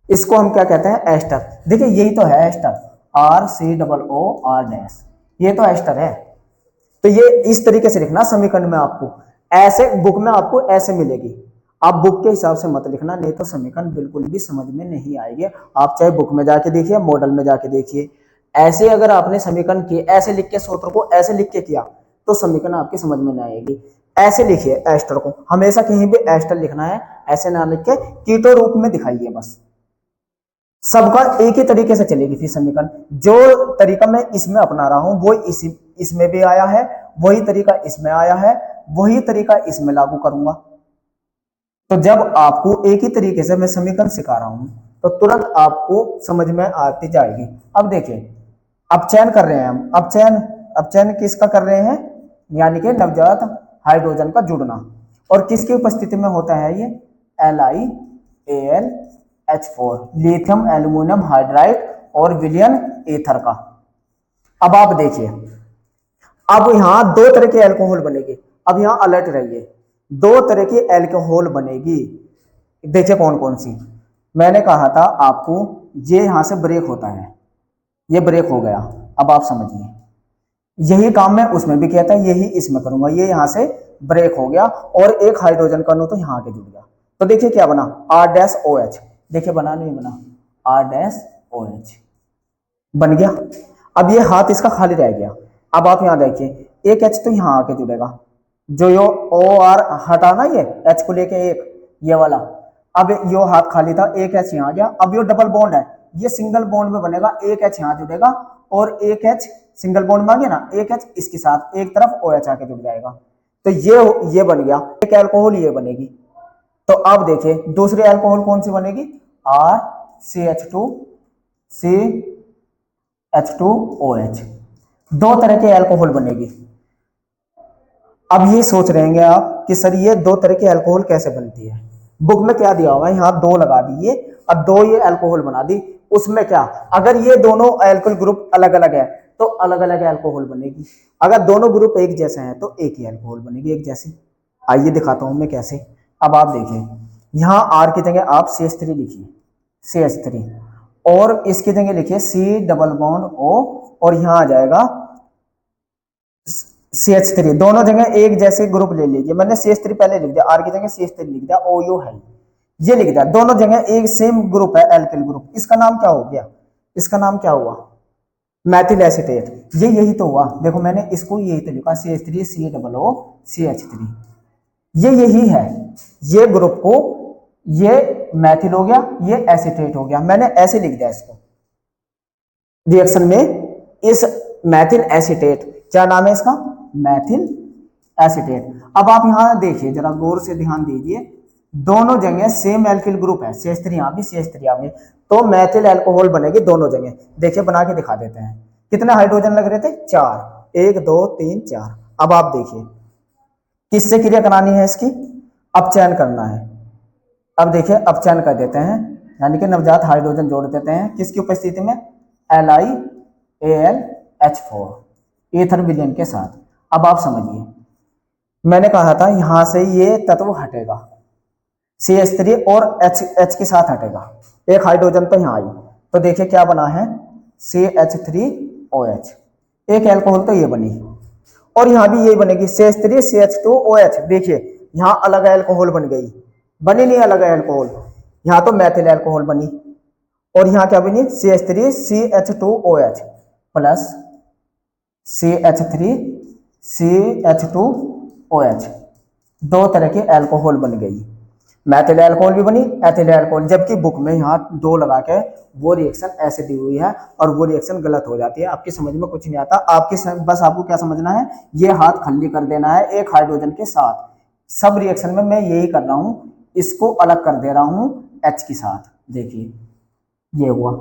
इसको हम क्या कहते हैं, एस्टर। देखिए यही तो है ester, R C double O R dash, ये तो एस्टर है। तो ये इस तरीके से लिखना समीकरण में, आपको ऐसे बुक में आपको ऐसे मिलेगी। आप बुक के हिसाब से मत लिखना, नहीं तो समीकरण बिल्कुल भी समझ में नहीं आएगी। आप चाहे बुक में जाके देखिए, मॉडल में जाके देखिए, ऐसे अगर आपने समीकरण किए, ऐसे लिख के सूत्र को ऐसे लिख के किया तो समीकरण आपकी समझ में नहीं आएगी। ऐसे लिखिए एस्टर को, हमेशा कहीं भी एस्टर लिखना है, ऐसे ना लिख के कीटो रूप में दिखाइए बस। सबका एक ही तरीके से चलेगी फिर समीकरण। जो तरीका मैं इसमें अपना रहा हूं वो इसमें भी आया है, वही तरीका इसमें आया है, वही तरीका इसमें लागू करूंगा। तो जब आपको एक ही तरीके से मैं समीकरण सिखा रहा हूं तो तुरंत आपको समझ में आती जाएगी। अब देखिए, अब चयन कर रहे हैं हम, अब चयन किसका कर रहे हैं, यानी कि नवजात हाइड्रोजन का जुड़ना। और किसकी उपस्थिति में होता है ये, LiAlH4, लिथियम एल्यूमिनियम हाइड्राइड और विलयन ईथर का। अब आप देखिए, अब यहां दो तरह के अल्कोहल बनेगी। अब यहां अलर्ट रहिए, दो तरह की अल्कोहल बनेगी। देखिए कौन कौन सी। मैंने कहा था आपको ये यहां से ब्रेक होता है, ये ब्रेक हो गया। अब आप समझिए, यही काम मैं उसमें भी किया था, यही इसमें करूंगा। ये यहां से ब्रेक हो गया और एक हाइड्रोजन का अणु तो यहां के जुड़ गया। तो देखिए क्या बना, R-OH। देखिए बना नहीं बना, R-OH बन गया। अब ये हाथ इसका खाली रह गया। अब आप यहां देखिए, एक H तो यहां आके जुड़ेगा, जो यो OR हटाना, ये H को लेके एक, ये वाला। अब यो हाथ खाली था, एक H यहां आ गया। अब यो डबल बॉन्ड है, ये सिंगल बॉन्ड में बनेगा, एक H यहां जुड़ेगा और एक H सिंगल बॉन्ड में आ गया ना, एक H इसके साथ एक तरफ OH आके जुड़ जाएगा। तो ये बन गया एक अल्कोहल, ये बनेगी। तो अब देखिए दूसरी अल्कोहल कौन सी बनेगी, RCH2CH2OH। दो तरह के अल्कोहल बनेगी। अब ये सोच रहे हैं आप कि सर ये दो तरह की अल्कोहल कैसे बनती है। बुक में क्या दिया हुआ है, यहाँ दो लगा दिए, अब दो ये अल्कोहल बना दी। उसमें क्या, अगर ये दोनों अल्कोहल ग्रुप अलग अलग है तो अलग अलग अल्कोहल बनेगी। अगर दोनों ग्रुप एक जैसे हैं तो एक ही अल्कोहल बनेगी, एक जैसी। आइए दिखाता हूं मैं कैसे। अब आप देखिए, यहाँ आर की जगह आप CH3 लिखिए, CH3, और इसकी जगह लिखिए C डबल बॉन्ड O, और यहाँ आ जाएगा CH3। दोनों जगह एक जैसे ग्रुप ले लीजिए। मैंने CH3 पहले लिख दिया, आर की जगह CH3 लिख दिया, OU है ये लिख दिया। दोनों जगह एक सेम ग्रुप है, एल्किल ग्रुप। इसका नाम क्या हो गया, इसका नाम क्या हुआ, मैथिल एसीटेट। ये यही तो हुआ। देखो मैंने इसको यही तो लिखा, CH3 COO CH3, ये यही है। ये ग्रुप को, ये मैथिल हो गया, ये एसीटेट हो गया। मैंने ऐसे लिख दिया इसको रिएक्शन में। इस मैथिल एसीटेट, क्या नाम है इसका, मैथिल एसीटेट। अब आप यहां देखिए, जरा गौर से ध्यान दीजिए, दोनों जगह सेम एल्किल ग्रुप है, CH3 यहां भी CH3 यहां भी, तो मैथिल अल्कोहल बनेगी दोनों जगह। देखिए बना के दिखा देते हैं। कितने हाइड्रोजन लग रहे थे, 4, 1 2 3 4। अब आप देखिए किससे क्रिया करानी है इसकी, अपचयन करना है। अब देखिए अपचयन कर देते हैं, यानी कि नवजात हाइड्रोजन जोड़ देते हैं किसकी उपस्थिति में, LiAlH4 ईथर विलयन के साथ। अब आप समझिए, मैंने कहा था यहां से ये तत्व हटेगा, CH3 और H के साथ हटेगा, एक हाइड्रोजन तो यहां आई। तो देखिए क्या बना है, CH3OH, एक एल्कोहल तो ये बनी, और यहां भी यही बनेगी, CH3 CH2OH। देखिए यहां अलग एल्कोहल बन गई, बनी नहीं अलग एल्कोहल, यहां तो मैथिल एल्कोहल बनी। और यहां क्या बनी, CH3 CH2OH plus CH3 CH2OH, दो तरह की एल्कोहल बन गई। मैथिल एल्कोहल भी बनी, एथिल एल्कोहल। जबकि बुक में यहाँ दो लगा के वो रिएक्शन ऐसे दी हुई है, और वो रिएक्शन गलत हो जाती है। आपकी समझ में कुछ नहीं आता। बस आपको क्या समझना है, ये हाथ खाली कर देना है एक हाइड्रोजन के साथ। सब रिएक्शन में मैं यही कर रहा हूं, इसको अलग कर दे रहा हूं H के साथ। देखिए ये हुआ,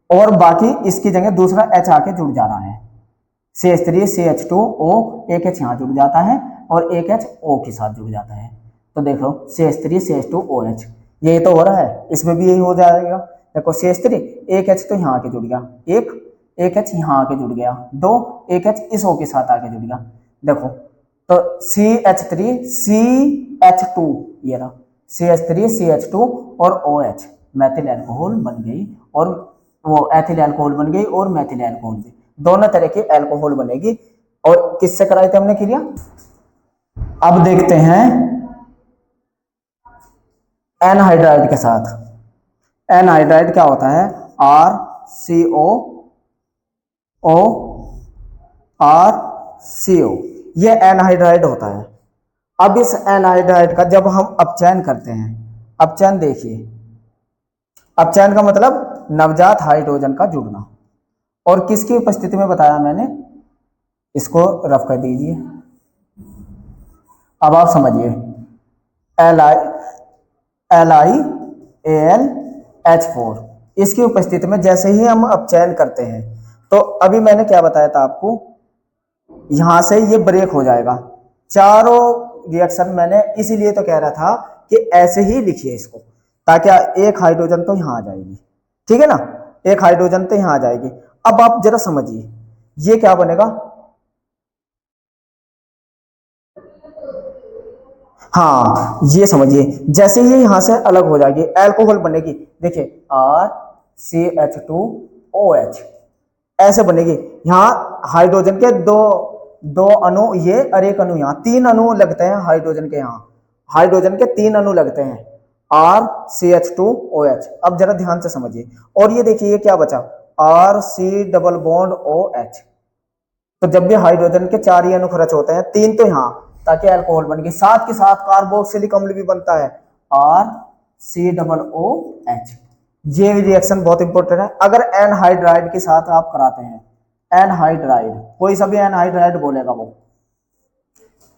और बाकी इसकी जगह दूसरा H आके जुड़ जा रहा है, CH3 CH2O, एक H यहाँ जुड़ जाता है और एक H O के साथ जुड़ जाता है। तो देखो CH3 CH2OH, यही तो हो रहा है, इसमें भी यही हो जाएगा। देखो CH3, एक H तो यहाँ आके जुड़ गया, एक H यहाँ आके जुड़ गया, एक H इस O के साथ आके जुड़ गया। देखो तो CH3 CH2, ये रहा CH3 CH2 और OH, मैथिल अल्कोहल बन गई, और वो एथिल अल्कोहल बन गई, और मैथिल अल्कोहल भी, दोनों तरह की अल्कोहल बनेगी। और किससे कराई थी हमने क्रिया। अब देखते हैं एनहाइड्राइड के साथ। एनहाइड्राइड क्या होता है, RCO, ये एनहाइड्राइड होता है। अब इस एनहाइड्राइड का जब हम अपचयन करते हैं, अपचयन देखिए, अपचयन का मतलब नवजात हाइड्रोजन का जुड़ना। और किसकी उपस्थिति में बताया मैंने, इसको रफ कर दीजिए। अब आप समझिए, LiAlH H4 इसकी उपस्थिति में जैसे ही हम अपचयन करते हैं, तो अभी मैंने क्या बताया था आपको, यहां से ये ब्रेक हो जाएगा। चारों रिएक्शन मैंने इसीलिए तो कह रहा था कि ऐसे ही लिखिए इसको, ताकि एक हाइड्रोजन तो यहां आ जाएगी, ठीक है ना, एक हाइड्रोजन तो यहां आ जाएगी। अब आप जरा समझिए ये क्या बनेगा। हाँ ये समझिए, जैसे ही यहां से अलग हो जाएगी एल्कोहल बनेगी, देखिए RCH2OH ऐसे बनेगी। यहाँ हाइड्रोजन के दो दो अणु ये और एक अणु यहाँ, तीन अणु लगते हैं हाइड्रोजन के, यहाँ हाइड्रोजन के तीन अणु लगते हैं RCH2OH। अब जरा ध्यान से समझिए, और ये देखिए ये क्या बचा, RC डबल बॉन्ड OH। तो जब भी हाइड्रोजन के चार ही अणु खर्च होते हैं, तीन तो यहाँ, ताकि अल्कोहल बन गई, साथ के साथ कार्बोक्सिलिक अम्ल भी बनता है RC डबल OH। ये रिएक्शन बहुत इंपॉर्टेंट है। अगर एनहाइड्राइड के साथ आप कराते हैं, एनहाइड्राइड, कोई सा भी एनहाइड्राइड बोलेगा वो,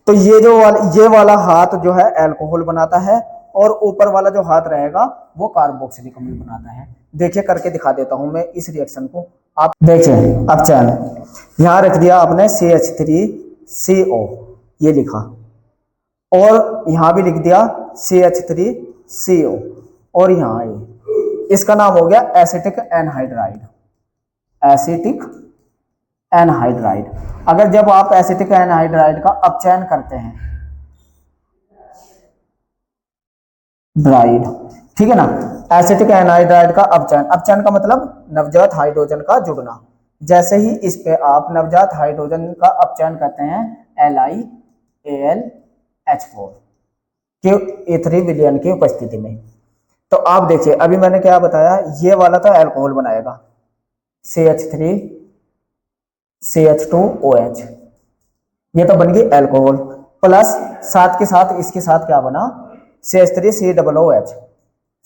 तो ये वाला हाथ जो है अल्कोहल बनाता है, और ऊपर वाला जो हाथ रहेगा वो कार्बोक्सिलिक अम्ल बनाता है। देखिए करके दिखा देता हूं मैं इस रिएक्शन को, आप देखिए। अब चैन यहां रख दिया आपने CH3CO ये लिखा, और यहां भी लिख दिया CH3CO, और यहां ये इसका नाम हो गया एसिटिक एनहाइड्राइड, एसिटिक एनहाइड्राइड। अगर जब आप एसिटिक एनहाइड्राइड का अपचयन करते हैं, ड्राइड, ठीक है ना, एसिटिक एनहाइड्राइड का अपचयन, अपचयन का मतलब नवजात हाइड्रोजन का जुड़ना। जैसे ही इस पे आप नवजात हाइड्रोजन का अपचयन करते हैं LiAlH4 के E3 विलयन की उपस्थिति में, तो आप देखिए अभी मैंने क्या बताया, ये वाला तो अल्कोहल बनाएगा CH3CH2OH, ये तो बन गई अल्कोहल, प्लस साथ के साथ इसके साथ क्या बना, CH3COOH,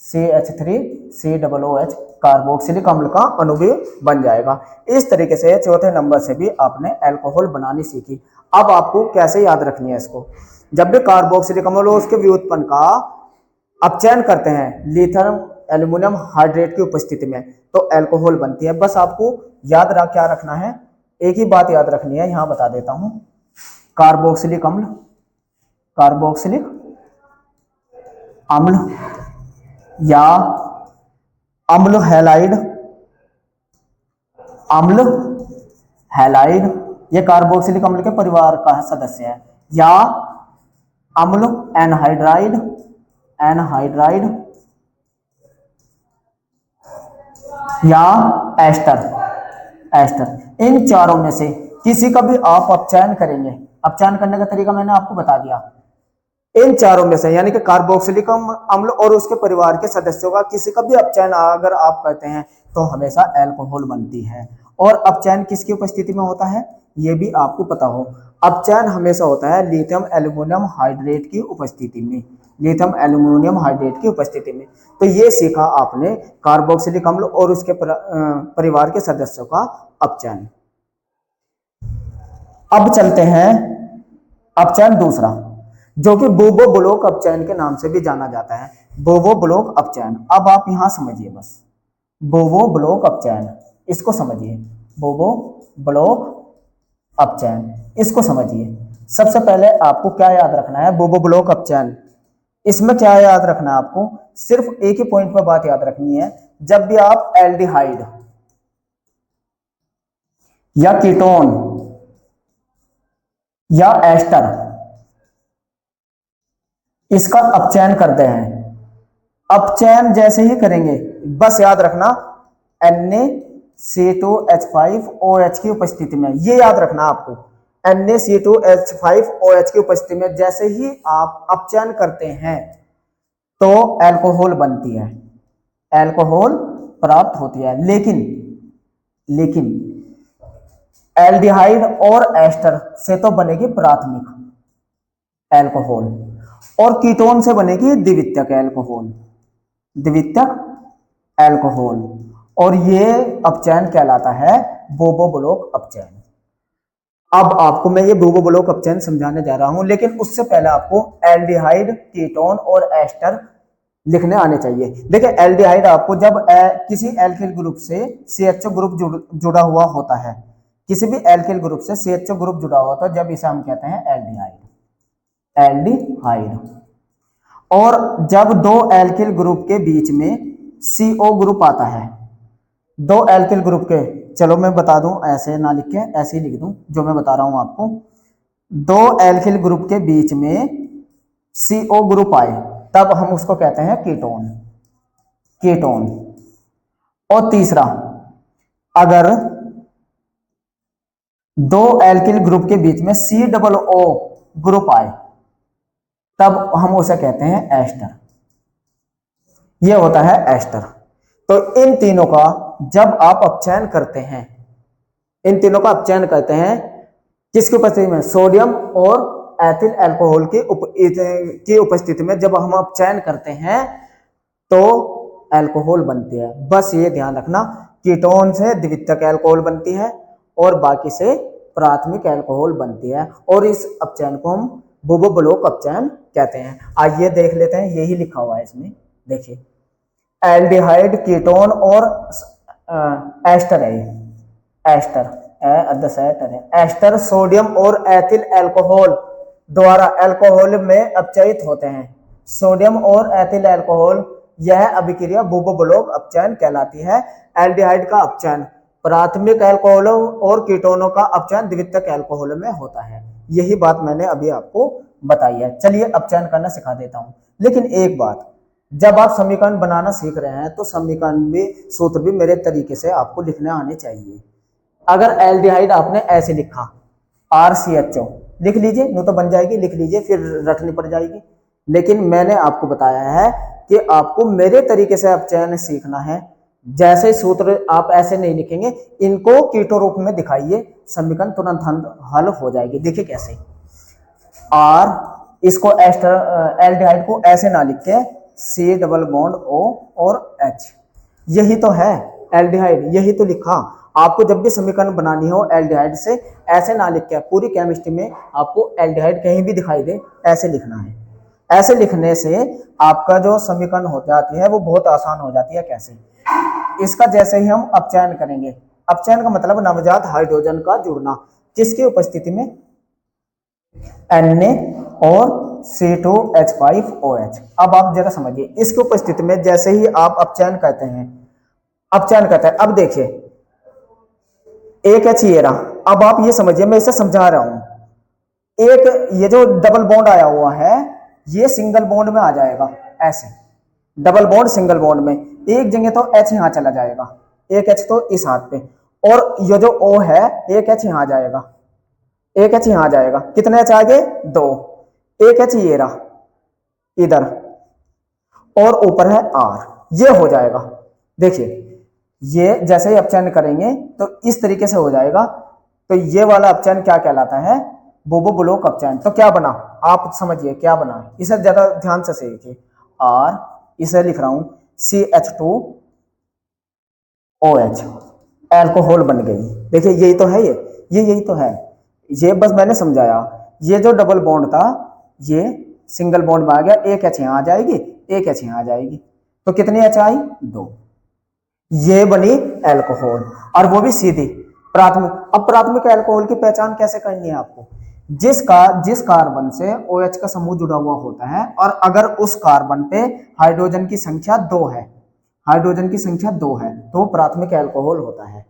CH3COOH कार्बोक्सिलिक अम्ल का अणु भी बन जाएगा। इस तरीके से चौथे नंबर से भी आपने अल्कोहल बनानी सीखी। अब आपको कैसे याद रखनी है इसको, जब भी कार्बोक्सिलिक अम्ल उसके व्युत्पन्न का अपचयन करते हैं लिथियम एल्युमिनियम हाइड्रेट की उपस्थिति में, तो अल्कोहल बनती है। बस आपको याद क्या रखना है, एक ही बात याद रखनी है, यहां बता देता हूं, कार्बोक्सिलिक अम्ल, कार्बोक्सिलिक अम्ल या अम्ल हैलाइड, अम्ल हैलाइड ये कार्बोक्सिलिक अम्ल के परिवार का सदस्य है, या अम्ल एनहाइड्राइड, एनहाइड्राइड या एस्टर, एस्टर। इन चारों में से किसी का भी आप अपचयन करेंगे, अपचयन करने का तरीका मैंने आपको बता दिया। इन चारों में से यानी कि कार्बोक्सिलिक अम्ल और उसके परिवार के सदस्यों का किसी का भी अपचयन अगर आप करते हैं तो हमेशा अल्कोहल बनती है। और अपचयन किसकी उपस्थिति में होता है ये भी आपको पता हो, अपचयन हमेशा होता है लिथियम एल्युमिनियम हाइड्रेट की उपस्थिति में, लिथियम एल्युमिनियम हाइड्रेट की उपस्थिति में। तो ये सीखा आपने कार्बोक्सिलिक अम्ल और उसके परिवार के सदस्यों का अपचयन। अब चलते हैं अपचयन दूसरा, जो कि बोबो ब्लॉक अपचयन के नाम से भी जाना जाता है, बोबो ब्लॉक अपचयन। अब आप यहां समझिए, बस बोबो ब्लॉक अपचयन इसको समझिए, बोबो ब्लॉक अपचयन इसको समझिए। सबसे पहले आपको क्या याद रखना है, बोबो ब्लॉक अपचयन, इसमें क्या याद रखना है आपको, सिर्फ एक ही पॉइंट पर बात याद रखनी है, जब भी आप एल्डिहाइड या कीटोन या एस्टर इसका अपचयन करते हैं, अपचयन जैसे ही करेंगे बस याद रखना NaC2H5OH की उपस्थिति में, ये याद रखना आपको, NaC2H5OH की उपस्थिति में जैसे ही आप अपचयन करते हैं तो अल्कोहल बनती है, अल्कोहल प्राप्त होती है। लेकिन एल्डिहाइड और एस्टर से तो बनेगी प्राथमिक अल्कोहल, और कीटोन से बनेगी द्वितीयक अल्कोहल, द्वितीयक अल्कोहल, और ये अपचयन कहलाता है बोबो ब्लॉक अपचयन। अब आपको मैं ये बोबो ब्लॉक अपचयन समझाने जा रहा हूं, लेकिन उससे पहले आपको एल्डिहाइड, कीटोन और एस्टर लिखने आने चाहिए। देखिए एल्डिहाइड आपको जब किसी एल्किल ग्रुप से CHO ग्रुप जुड़ा हुआ होता है, किसी भी एल्किल ग्रुप से CHO ग्रुप जुड़ा हुआ होता है, जब इसे हम कहते हैं एल्डिहाइड। एल्डिहाइड। और जब दो एल्किल ग्रुप के बीच में CO ग्रुप आता है, दो एल्किल ग्रुप के, चलो मैं बता दूं, ऐसे ना लिख के ऐसे ही लिख दूं जो मैं बता रहा हूं आपको, दो एल्किल ग्रुप के बीच में CO ग्रुप आए तब हम उसको कहते हैं कीटोन। कीटोन। और तीसरा, अगर दो एल्किल ग्रुप के बीच में COO ग्रुप आए तब हम उसे कहते हैं एस्टर। यह होता है एस्टर। तो इन तीनों का जब आप अपचयन करते हैं, इन तीनों का अपचयन करते हैं किसकी उपस्थिति में, सोडियम और एथिल अल्कोहल की उपस्थिति में जब हम अपचयन करते हैं तो अल्कोहल बनती है। बस ये ध्यान रखना, कीटोन से द्वितीयक अल्कोहल बनती है और बाकी से प्राथमिक अल्कोहल बनती है, और इस अपचयन को हम बुबो ब्लॉक अपचयन कहते हैं। आइए देख लेते हैं, यही लिखा हुआ है इसमें, देखिए एल्डिहाइड, कीटोन और एस्टर है। एस्टर एस्टर सोडियम और एथिल अल्कोहल द्वारा अल्कोहल में अपचयित होते हैं। सोडियम और एथिल अल्कोहल, यह अभिक्रिया बुबो ब्लॉक अपचयन कहलाती है। एल्डिहाइड का अपचयन प्राथमिक अल्कोहलों और कीटोनों का अपचयन द्वितीयक अल्कोहल में होता है। यही बात मैंने अभी आपको बताई है। चलिए अपचयन करना सिखा देता हूं। लेकिन एक बात, जब आप समीकरण बनाना सीख रहे हैं तो समीकरण भी, सूत्र भी मेरे तरीके से आपको लिखने आने चाहिए। अगर एल्डिहाइड आपने ऐसे लिखा RCHO, लिख लीजिए, नो तो बन जाएगी, लिख लीजिए, फिर रटनी पड़ जाएगी। लेकिन मैंने आपको बताया है कि आपको मेरे तरीके से अपचयन सीखना है। जैसे सूत्र आप ऐसे नहीं लिखेंगे, इनको कीटो रूप में दिखाइए, समीकरण तुरंत हल हो जाएगी। देखिए कैसे, इसको एल्डिहाइड को ऐसे ना लिख के C+O और H, यही तो है एल्डिहाइड, यही तो लिखा। आपको जब भी समीकरण बनानी हो एल्डिहाइड से, ऐसे ना लिख के, पूरी केमिस्ट्री में आपको एल्डिहाइड कहीं भी दिखाई दे ऐसे लिखना है। ऐसे लिखने से आपका जो समीकरण हो जाती है वो बहुत आसान हो जाती है। कैसे, इसका जैसे ही हम अपचयन करेंगे, अपचयन का मतलब नवजात हाइड्रोजन का जुड़ना, किसकी उपस्थिति में, Na और C2H5OH। अब आप जरा समझिए, इसकी उपस्थिति में जैसे ही आप अपचयन करते हैं, अब देखिए एक H ये रहा। अब आप ये समझिए, मैं इसे समझा रहा हूं, एक ये जो डबल बॉन्ड आया हुआ है ये सिंगल बॉन्ड में आ जाएगा, ऐसे डबल बॉन्ड सिंगल बॉन्ड में, एक जगह तो H यहां चला जाएगा, एक H तो इस हाथ पे, और ये जो O है एक H यहां जाएगा, एक H यहां जाएगा, कितने H आ गए, 2, एक H ये रहा इधर, और ऊपर है R, ये हो जाएगा। देखिए ये जैसे ही अपचयन करेंगे तो इस तरीके से हो जाएगा। तो ये वाला अपचयन क्या कहलाता है, बुबो ब्लॉक अपचयन। तो क्या बना, आप समझिए क्या बना, इसे ज्यादा ध्यान से देखिए, R, इसे लिख रहा हूं CH2OH, अल्कोहल बन गई। देखिए यही तो है, ये यही तो है, ये बस मैंने समझाया। ये जो डबल बॉन्ड था ये सिंगल बॉन्ड में आ गया, एक H यहां आ जाएगी, एक H यहां आ जाएगी, तो कितनी H आई, 2, ये बनी अल्कोहल, और वो भी सीधी प्राथमिक। अब प्राथमिक अल्कोहल की पहचान कैसे करनी है आपको, जिस कार्बन से OH का समूह जुड़ा हुआ होता है, और अगर उस कार्बन पे हाइड्रोजन की संख्या 2 है, हाइड्रोजन की संख्या 2 है, तो प्राथमिक अल्कोहल होता है।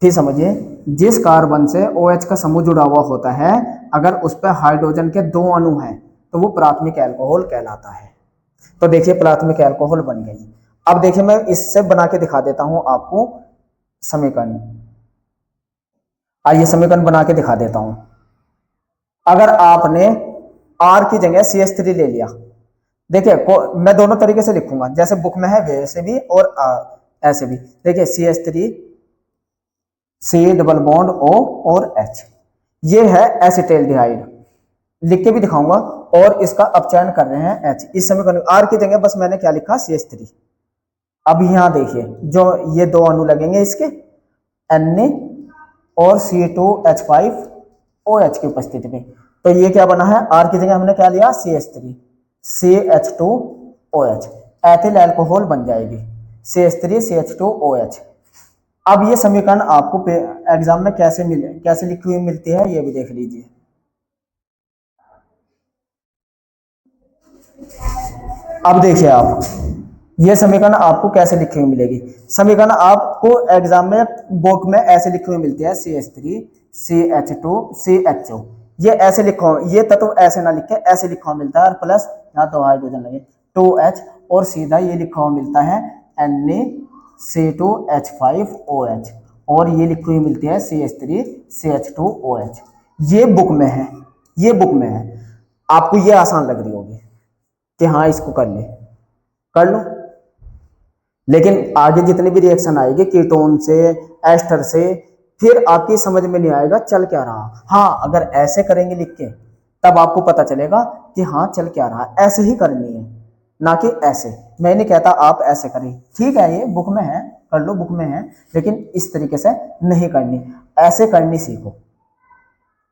ठीक समझिए, जिस कार्बन से OH का समूह जुड़ा हुआ होता है, अगर उस पर हाइड्रोजन के 2 अणु हैं तो वो प्राथमिक अल्कोहल कहलाता है। तो देखिए प्राथमिक अल्कोहल बन गई। अब देखिए मैं इससे बना के दिखा देता हूं आपको समीकरण। आइए समीकरण बना के दिखा देता हूं। अगर आपने R की जगह CH3 ले लिया, देखिए मैं दोनों तरीके से लिखूंगा, जैसे बुक में है वैसे भी और ऐसे भी। देखिए CH3, C+O और H, ये है एसिटाल्डिहाइड, लिख के भी दिखाऊंगा, और इसका अपचयन कर रहे हैं H। इस समीकरण R की जगह बस मैंने क्या लिखा, CH3। अब यहां देखिए जो ये 2 अणु लगेंगे इसके, Na और C2H5OH की उपस्थिति में, तो ये क्या बना है, R की जगह हमने क्या लिया, CH3, CH2 OH, ethyl alcohol बन जाएगी CH3CH2OH। अब ये समीकरण आपको एग्जाम में कैसे लिखी हुई मिलती है ये भी देख लीजिए। अब देखिए आप, ये समीकरण आपको कैसे लिखी हुई मिलेगी। समीकरण आपको एग्जाम में बुक में ऐसे लिखी हुई मिलती है CH3CH2CHO। ये ऐसे लिखा हो, ये तत्व ऐसे ना लिखे, ऐसे लिखा हुआ मिलता है, और प्लस यहाँ 2 हाइड्रोजन लगे 2H, और सीधा ये लिखा हुआ मिलता है Na(C2H5OH), और ये लिखी हुई मिलती है CH3CH2OH। ये बुक में है, ये बुक में है। आपको ये आसान लग रही होगी कि हाँ इसको कर ले, कर लो, लेकिन आगे जितनी भी रिएक्शन आएगी कीटोन से, एस्टर से, फिर आपकी समझ में नहीं आएगा चल क्या रहा। हाँ अगर ऐसे करेंगे लिख के तब आपको पता चलेगा कि हाँ चल क्या रहा। ऐसे ही करनी है, ना कि ऐसे। मैं नहीं कहता आप ऐसे करें, ठीक है ये बुक में है, कर लो, बुक में है, लेकिन इस तरीके से नहीं करनी, ऐसे करनी सीखो,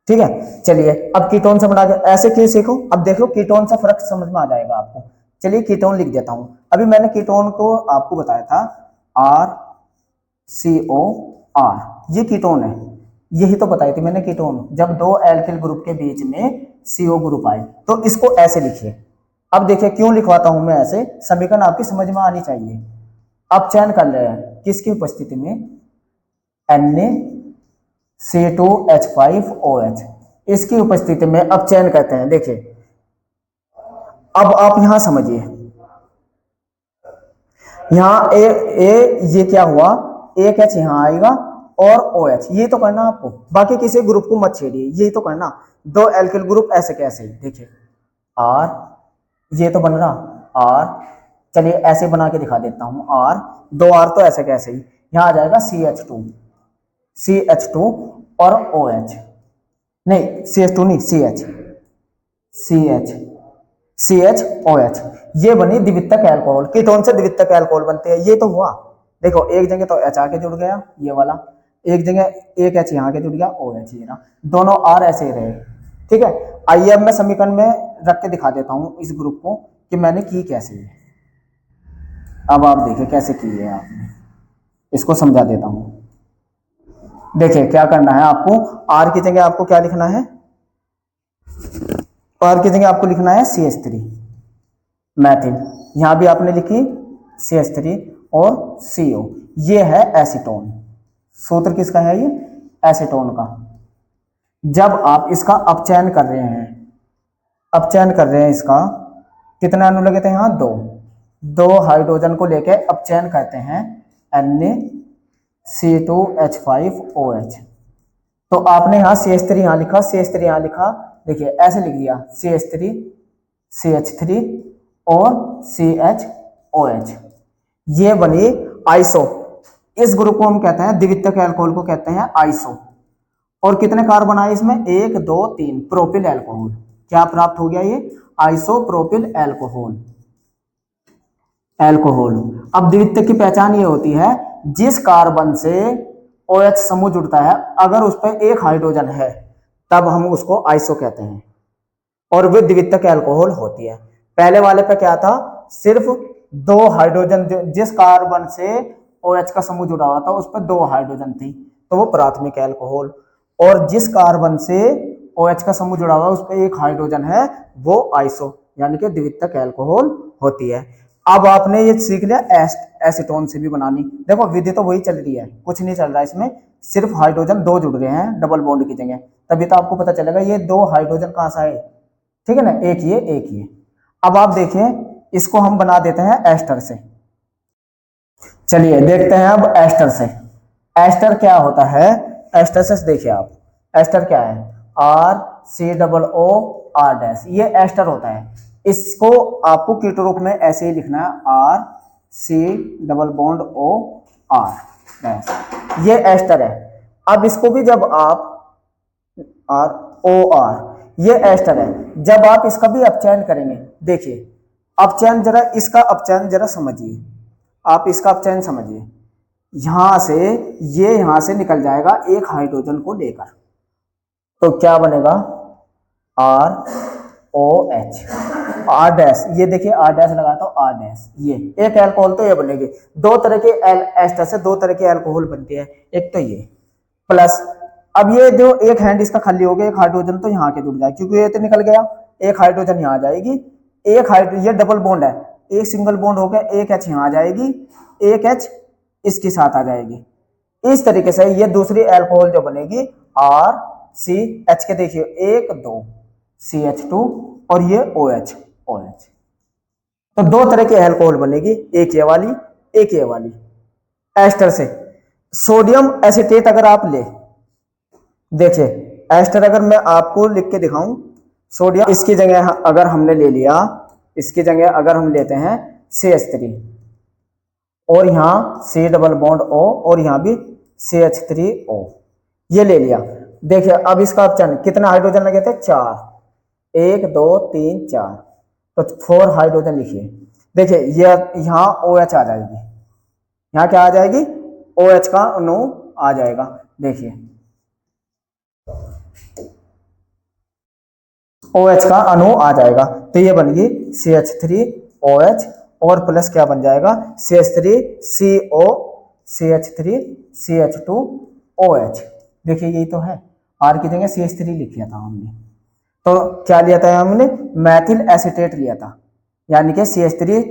ठीक है। चलिए अब कीटोन से बना के ऐसे क्यों सीखो, अब देखो कीटोन से फर्क समझ में आ जाएगा आपको। चलिए कीटोन लिख देता हूं। अभी मैंने कीटोन को आपको बताया था RCOR, ये कीटोन है, यही तो बताई थी मैंने कीटोन। जब दो एल्किल ग्रुप के बीच में CO ग्रुप आए तो इसको ऐसे लिखिए। अब देखिए क्यों लिखवाता हूं मैं ऐसे, समीकरण आपकी समझ में आनी चाहिए। अब चयन कर रहे हैं किसकी उपस्थिति में, Na(C2H5OH), इसकी उपस्थिति में अब चयन करते हैं। देखिए अब आप यहां समझिए, यहां ये क्या हुआ, एक H यहां आएगा और OH, ये तो करना आपको, बाकी किसी ग्रुप को मत छेड़िए, यही तो करना। दो एल्किल ग्रुप ऐसे कैसे, देखिए R, ये तो बन रहा R, चलिए ऐसे बना के दिखा देता हूं R, दो R तो ऐसे कैसे ही, यहां आ जाएगा CH2 और OH, नहीं CH2 नहीं CHOH, ये बनी द्वितीयक अल्कोहल। कीटोन से द्वितीयक अल्कोहल बनते हैं, ये तो हुआ। देखो एक जगह तो H आके जुड़ गया ये वाला, एक जगह एक H यहाँ के जुड़ गया OH, ये ना दोनों R ऐसे ही रहे, ठीक है। आइए अब मैं समीकरण में रख के दिखा देता हूं इस ग्रुप को कि मैंने की कैसे है। अब आप देखिए कैसे की है आपने, इसको समझा देता हूं। देखिए क्या करना है आपको, R की जगह आपको क्या लिखना है, R की जगह आपको लिखना है CH3 मैथिल, यहां भी आपने लिखी CH3 और CO, ये है एसीटोन। सूत्र किसका है ये, एसीटोन का। जब आप इसका अपचयन कर रहे हैं, अपचयन कर रहे हैं इसका, कितने अणु लगे थे यहां, दो हाइड्रोजन को लेके अपचयन करते हैं Na(C2H5OH), तो आपने यहां CH3 यहां लिखा, CH3 यहां लिखा, देखिए ऐसे लिख दिया CH3 CH3 और CHOH, ये बनी आइसो। इस ग्रुप को हम कहते हैं द्वितीयक अल्कोहल को कहते हैं आइसो। और कितने कार्बन आए इसमें, 1 2 3, प्रोपिल अल्कोहल। क्या प्राप्त हो गया, ये आइसोप्रोपिल अल्कोहल। अब द्वितीयक की पहचान ये होती है, जिस कार्बन से OH समूह जुड़ता है अगर उस पर एक हाइड्रोजन है तब हम उसको आइसो कहते हैं, और वे द्वितीयक अल्कोहल होती है। पहले वाले पे क्या था, सिर्फ दो हाइड्रोजन, जिस कार्बन से OH का समूह जुड़ा हुआ था उस पर 2 हाइड्रोजन थी तो वो प्राथमिक अल्कोहल, और जिस कार्बन से OH का समूह जुड़ा हुआ है उस पर एक हाइड्रोजन है वो आइसो, यानी कि द्वितीयक अल्कोहल होती है। अब आपने ये सीख लिया एसीटोन से भी बनानी। देखो विधि तो वही चल रही है, कुछ नहीं चल रहा है इसमें, सिर्फ हाइड्रोजन 2 जुड़ रहे हैं डबल बॉन्ड की जगह, तभी तो आपको पता चलेगा ये 2 हाइड्रोजन कहां से आए, ठीक है ना, एक ये। अब आप देखें इसको हम बना देते हैं एस्टर से। चलिए देखते हैं अब एस्टर से। एस्टर क्या होता है, एस्टर से देखिए आप, एस्टर क्या है, RCOOR', ये एस्टर होता है। इसको आपको कीटो रूप में ऐसे ही लिखना है RCOOR', ये एस्टर है। अब इसको भी जब आप ROR, ये एस्टर है, जब आप इसका भी अपचयन करेंगे, देखिए अपचयन जरा, इसका अपचयन जरा समझिए, आप इसका अपचयन समझिए, यहां से ये यहां से निकल जाएगा एक हाइड्रोजन को लेकर, तो क्या बनेगा ROH, आर डैश, ये देखिए आर डैश लगाता हूँ, आर डैश, ये एक एल्कोहल तो ये बनेगी। दो तरह के एस्टर से दो तरह के एल्कोहल बनती है, एक तो ये प्लस, अब ये जो एक हैंड इसका खाली हो गया, एक हाइड्रोजन तो यहाँ के जुड़ जाए क्योंकि ये तो निकल गया, एक हाइड्रोजन यहाँ आ जाएगी, एक हाइड्रोजन, ये डबल बॉन्ड है, एक सिंगल बॉन्ड हो गया, एक एच यहाँ आ जाएगी, एक एच इसके साथ आ जाएगी। इस तरीके से ये दूसरी एल्कोहल जो बनेगी आर सी एच के, देखिए एक दो CH2 और ये OH, OH। तो दो तरह की एल्कोहल बनेगी, एक ये वाली एक ये वाली। एस्टर से सोडियम एसीटेट अगर आप ले, देखिए एस्टर अगर मैं आपको लिख के दिखाऊं, सोडियम इसकी जगह अगर हमने ले लिया, इसकी जगह अगर हम लेते हैं CH3 और यहाँ C डबल बॉन्ड O और यहाँ भी CH3O, ये ले लिया। देखिए अब इसका ऑप्शन कितना हाइड्रोजन लगे थे, 4, 1 2 3 4, तो 4 हाइड्रोजन लिखिए। देखिए ये यहाँ OH आ जाएगी, यहाँ क्या आ जाएगी, OH का अणु आ जाएगा। देखिए OH का अणु आ जाएगा, तो ये बन गई CH3OH और प्लस क्या बन जाएगा, CH3CO CH3CH2OH। देखिए यही तो है, आर की जगह CH3 लिख लिया था हमने, तो क्या लिया था हमने, मैथिल एसीटेट लिया था, यानी कि CH3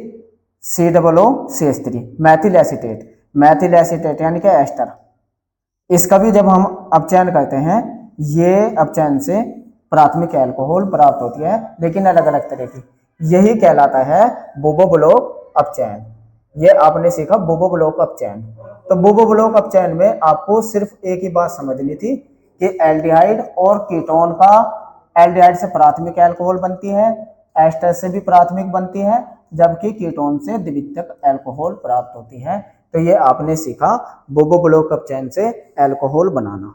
COO CH3 Maithil acetate, Maithil acetate यानी कि एस्टर। इसका भी जब हम अपचयन करते हैं, ये अपचयन से प्राथमिक अल्कोहल प्राप्त होती है, लेकिन अलग अलग तरह की, यही कहलाता है बुबो ब्लॉक अपचयन। ये आपने सीखा बुबो ब्लॉक अपचयन। तो बुबो ब्लॉक अपचयन में आपको सिर्फ एक ही बात समझनी थी कि एल्डिहाइड और कीटोन का, एल्डिहाइड से प्राथमिक अल्कोहल बनती है, एस्टर से भी प्राथमिक बनती है, जबकि कीटोन से द्वितीयक अल्कोहल प्राप्त होती है। तो ये आपने सीखा बुबो ब्लॉक अपचयन से अल्कोहल बनाना।